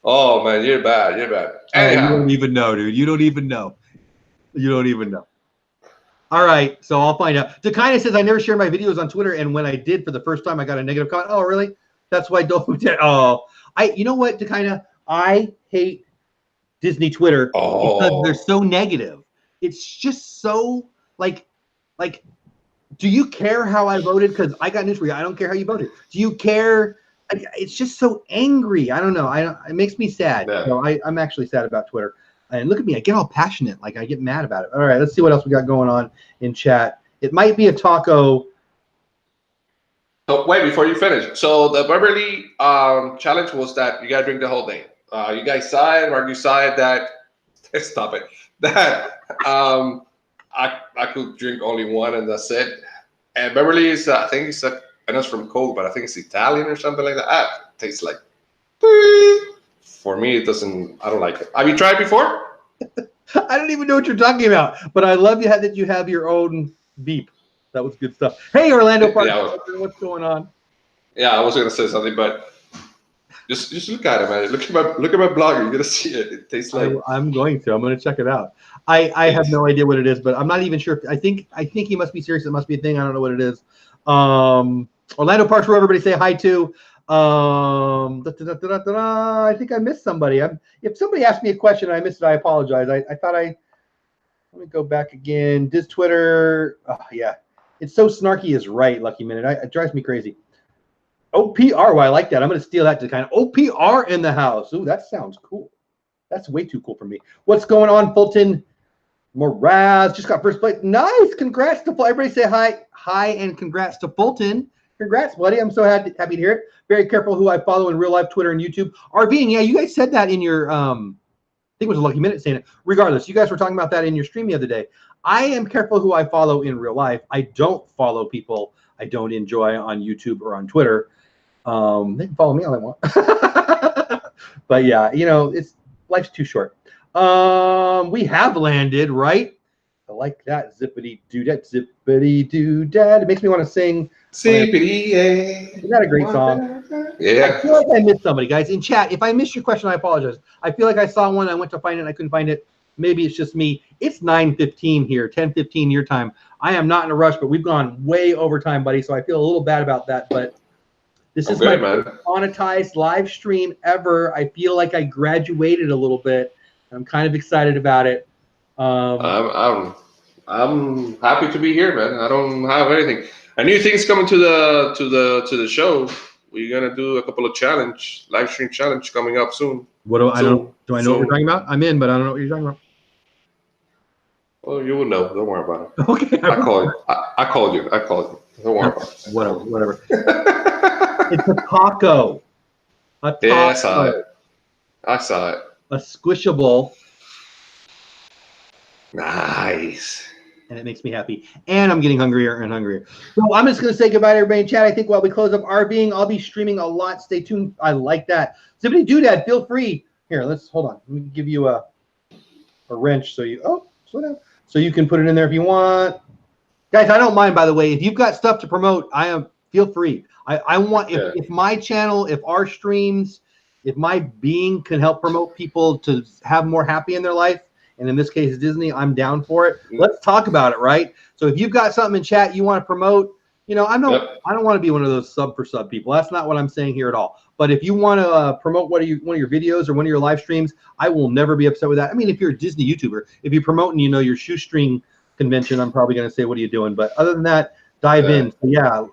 Oh, man, you're bad. You're bad. Anyhow. You don't even know, dude. You don't even know. You don't even know. All right, so I'll find out. Dakina says, I never share my videos on Twitter, and when I did for the first time, I got a negative comment. Oh, really? That's why Dole did. Oh, you know what, Dakina? I hate Disney Twitter because they're so negative. It's just so like, do you care how I voted? Because I got news for you. I don't care how you voted. Do you care? It's just so angry. I don't know. It makes me sad. Yeah. So I'm actually sad about Twitter. And look at me. I get all passionate. Like, I get mad about it. All right, let's see what else we got going on in chat. It might be a taco. So wait, before you finish. So the Beverly challenge was that you got to drink the whole thing. You guys saw it, or you saw it that stop it. That I could drink only one and that's it. And Beverly is I think it's I know it's from Coke, but I think it's Italian or something like that. It tastes like. For me, it doesn't. I don't like it. Have you tried before? I don't even know what you're talking about, but I love that you have your own beep. That was good stuff. Hey, Orlando Park, what's going on? Yeah, I was gonna say something, but just look at it, man. Look at my blog. You're gonna see it. It tastes like. I'm going to check it out. I have no idea what it is, but I'm not even sure. I think he must be serious. It must be a thing. I don't know what it is. Orlando Parks, where everybody say hi to. I think I missed somebody. If somebody asked me a question and I missed it, I apologize. I thought let me go back again. Diz Twitter. Oh, yeah. It's so snarky is right, Lucky Minute. It drives me crazy. OPR. Well, I like that. I'm going to steal that to kind of OPR in the house. Ooh, that sounds cool. That's way too cool for me. What's going on, Fulton? Moraz just got first place. Nice. Congrats to everybody. Say hi. Hi, and congrats to Fulton. Congrats, buddy. I'm so happy to hear it. Very careful who I follow in real life, Twitter and YouTube. RVing, yeah, you guys said that in your, I think it was a Lucky Minute saying it. Regardless, you guys were talking about that in your stream the other day. I am careful who I follow in real life. I don't follow people I don't enjoy on YouTube or on Twitter. They can follow me all they want. But yeah, life's too short. We have landed, right? I like that. Zippity doodad, zippity doodad. It makes me want to sing. Zippity, yeah. Isn't that a great song? Yeah. I feel like I missed somebody, guys. In chat, if I missed your question, I apologize. I feel like I saw one. I went to find it. And I couldn't find it. Maybe it's just me. It's 9:15 here, 10:15 your time. I am not in a rush, but we've gone way over time, buddy. So I feel a little bad about that. But this is my first monetized live stream ever. I feel like I graduated a little bit. I'm kind of excited about it. I'm happy to be here, man. I don't have anything. A new thing's coming to the show. We're gonna do a couple of live stream challenge coming up soon. What do I know what you're talking about? I'm in, but I don't know what you're talking about. Well, you will know. Don't worry about it. Okay. I called you. Don't worry about it. Whatever. It's a taco. Yeah, I saw it. A squishable. Nice. And it makes me happy. And I'm getting hungrier and hungrier. So I'm just going to say goodbye to everybody in chat. I think while we close up RVing, I'll be streaming a lot. Stay tuned. I like that. Zippity Doodad, feel free. Here, hold on. Let me give you a wrench slow down. So you can put it in there if you want. Guys, I don't mind, by the way. If you've got stuff to promote, feel free. I want, if my channel, if our streams, if my being can help promote people to have more happy in their life, and in this case, Disney, I'm down for it. Let's talk about it, right? So if you've got something in chat you want to promote, I don't want to be one of those sub for sub people. That's not what I'm saying here at all. But if you want to promote one of your videos or one of your live streams, I will never be upset with that. I mean, if you're a Disney YouTuber, if you're promoting, your shoestring convention, I'm probably going to say, what are you doing? But other than that, dive in. So yeah,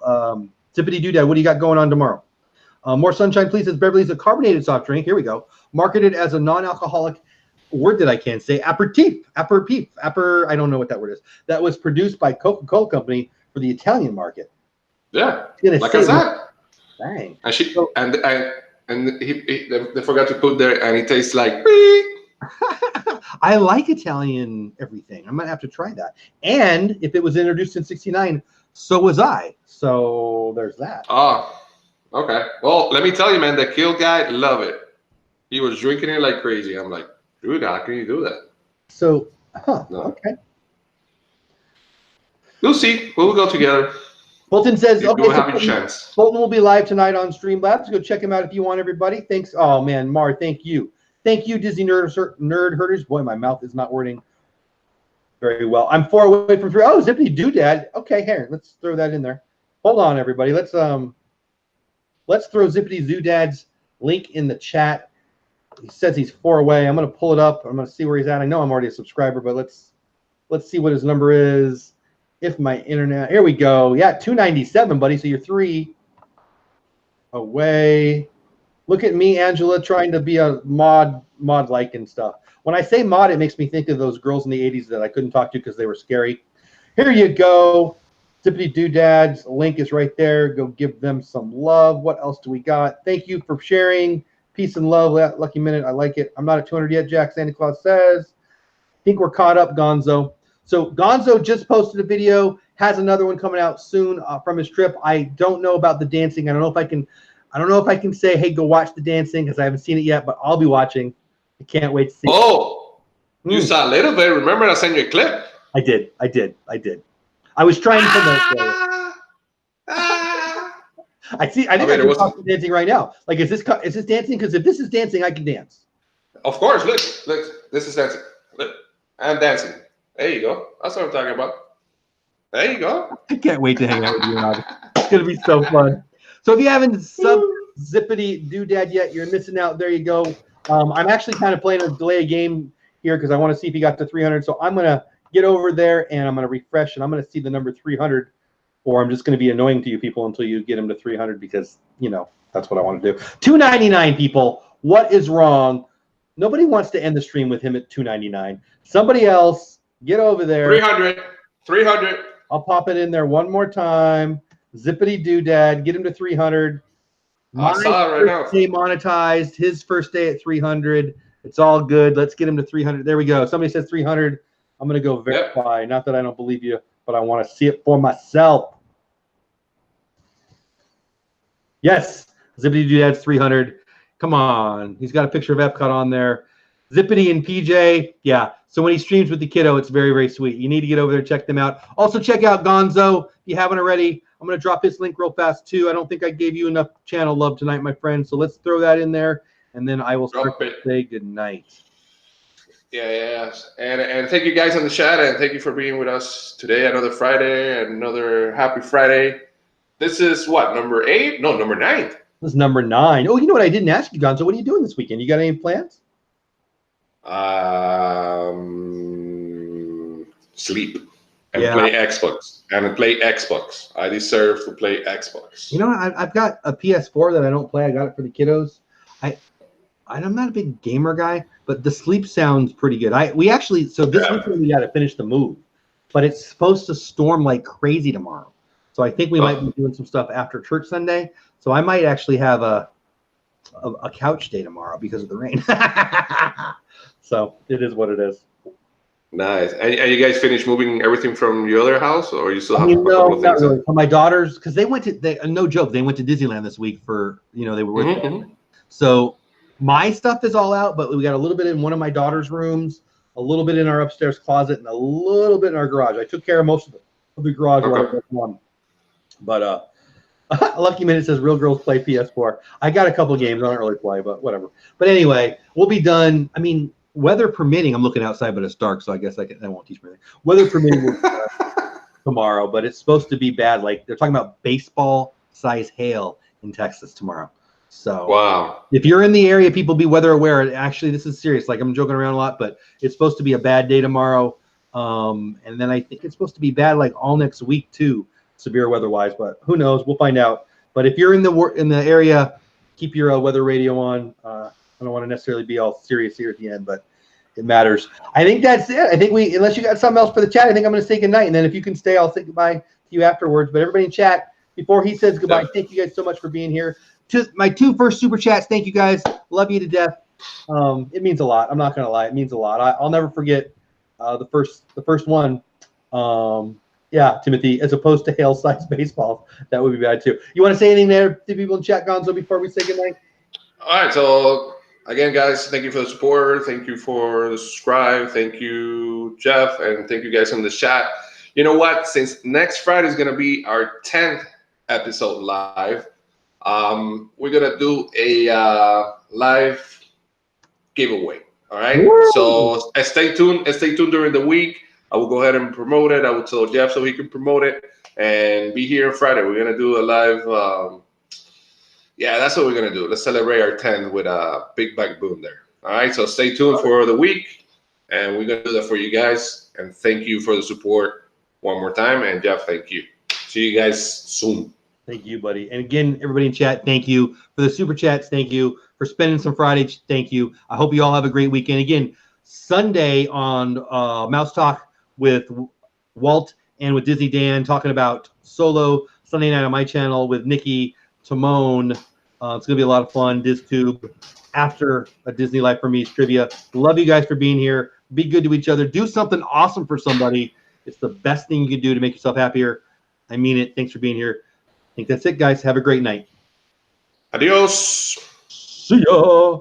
Zippity Doodad, what do you got going on tomorrow? More sunshine, please. Says Beverly's a carbonated soft drink. Here we go. Marketed as a non-alcoholic word that I can't say. Aperitif. I don't know what that word is. That was produced by Coca-Cola Company for the Italian market. Yeah, like I said. Dang. And they forgot to put there, and it tastes like. I like Italian everything. I might have to try that. And if it was introduced in '69, so was I. So there's that. Oh, okay. Well, let me tell you, man, the Kill guy, love it. He was drinking it like crazy. I'm like, dude, how can you do that? So, No. Okay. We'll see. We'll go together. Bolton says, okay, we'll have a chance. Bolton will be live tonight on Streamlabs. Go check him out if you want, everybody. Thanks. Oh, man, Mar, thank you. Thank you, Disney Nerd Herders. Boy, my mouth is not wording very well. I'm 4 away from 3. Oh, Zippity Doodad. Okay, here, let's throw that in there. Hold on, everybody. Let's throw Zippity Doodad's link in the chat. He says he's 4 away. I'm going to pull it up. I'm going to see where he's at. I know I'm already a subscriber, but let's see what his number is. If my internet, here we go. Yeah, 297, buddy. So you're 3 away. Look at me, Angela, trying to be a mod-like and stuff. When I say mod, it makes me think of those girls in the 80s that I couldn't talk to because they were scary. Here you go. Zippity Doodad's link is right there. Go give them some love. What else do we got? Thank you for sharing. Peace and love. Lucky minute. I like it. I'm not at 200 yet, Jack Santa Claus says. Think we're caught up, Gonzo. So Gonzo just posted a video. Has another one coming out soon from his trip. I don't know about the dancing. I don't know if I can say, hey, go watch the dancing because I haven't seen it yet, but I'll be watching. I can't wait to see it. You saw a little bit. Remember I sent you a clip? I did. I was trying to promote I think I can watch the dancing right now. Like, is this dancing? Because if this is dancing, I can dance. Of course. Look. This is dancing. Look, I'm dancing. There you go. That's what I'm talking about. There you go. I can't wait to hang out with you, Rob. It's going to be so fun. So if you haven't Zippity Doodad yet, you're missing out. There you go. I'm actually kind of playing a delay game here because I want to see if he got to 300. So I'm going to get over there and I'm going to refresh and I'm going to see the number 300, or I'm just going to be annoying to you people until you get him to 300 because, you know, that's what I want to do. 299 people. What is wrong? Nobody wants to end the stream with him at 299. Somebody else, get over there. 300. I'll pop it in there one more time. Zippity Doodad, get him to 300. My first day monetized. His first day at 300. It's all good. Let's get him to 300. There we go. Somebody says 300. I'm going to go verify. Yep. Not that I don't believe you, but I want to see it for myself. Yes. Zippity Doodad's 300. Come on. He's got a picture of Epcot on there. Zippity and PJ. Yeah. So when he streams with the kiddo, it's very, very sweet. You need to get over there, check them out. Also, check out Gonzo if you haven't already. I'm going to drop his link real fast, too. I don't think I gave you enough channel love tonight, my friend. So let's throw that in there, and then I will start to say good night. Yeah. And thank you guys on the chat, and thank you for being with us today. Another Friday, another happy Friday. This is what, number 8? No, number 9. This is number 9. Oh, you know what? I didn't ask you, Gonzo. What are you doing this weekend? You got any plans? Sleep and play Xbox. I deserve to play Xbox. You know, I've got a PS4 that I don't play. I got it for the kiddos. I'm not a big gamer guy, but the sleep sounds pretty good. This weekend we got to finish the move, but it's supposed to storm like crazy tomorrow. So I think we might be doing some stuff after church Sunday. So I might actually have a couch day tomorrow because of the rain. So it is what it is. Nice. And you guys finished moving everything from your other house, or you still have a couple of things? Not really. For my daughters, because they went to no joke, they went to Disneyland this week for, they were with them. So my stuff is all out, but we got a little bit in one of my daughter's rooms, a little bit in our upstairs closet, and a little bit in our garage. I took care of most of the garage while I was one. But Lucky Minute says real girls play PS4. I got a couple of games I don't really play, but whatever. But anyway, we'll be done. I mean, weather permitting, I'm looking outside, but it's dark, so I guess I won't teach me anything. Weather permitting we'll tomorrow, but it's supposed to be bad. Like, they're talking about baseball-size hail in Texas tomorrow. So wow. If you're in the area, people be weather aware. Actually, this is serious. Like, I'm joking around a lot, but it's supposed to be a bad day tomorrow. And then I think it's supposed to be bad like all next week too, severe weather-wise. But who knows? We'll find out. But if you're in the area, keep your weather radio on. I don't want to necessarily be all serious here at the end, but it matters. I think that's it. I think unless you got something else for the chat, I think I'm going to say goodnight. And then if you can stay, I'll say goodbye to you afterwards. But everybody in chat, before he says goodbye, thank you guys so much for being here. To my 2 first super chats, thank you guys. Love you to death. It means a lot. I'm not going to lie. It means a lot. I'll never forget the first one. Yeah, Timothy, as opposed to hail-sized baseballs. That would be bad too. You want to say anything there to people in chat, Gonzo, before we say goodnight? All right, so again, guys, thank you for the support. Thank you for the subscribe. Thank you, Jeff, and thank you guys in the chat. You know what? Since next Friday is going to be our 10th episode live, we're going to do a live giveaway. All right? Woo! So stay tuned. Stay tuned during the week. I will go ahead and promote it. I will tell Jeff so he can promote it. And be here on Friday. We're going to do a live yeah, that's what we're going to do. Let's celebrate our 10th with a big back boom there. All right, so stay tuned for the week, and we're going to do that for you guys. And thank you for the support one more time. And Jeff, thank you. See you guys soon. Thank you, buddy. And again, everybody in chat, thank you for the super chats. Thank you for spending some Friday. Thank you. I hope you all have a great weekend. Again, Sunday on Mouse Talk with Walt and with Disney Dan, talking about Solo. Sunday night on my channel with Nikki, Timon. It's going to be a lot of fun. DizTube after a Disney Life for Me trivia. Love you guys for being here. Be good to each other. Do something awesome for somebody. It's the best thing you can do to make yourself happier. I mean it. Thanks for being here. I think that's it, guys. Have a great night. Adios. See ya.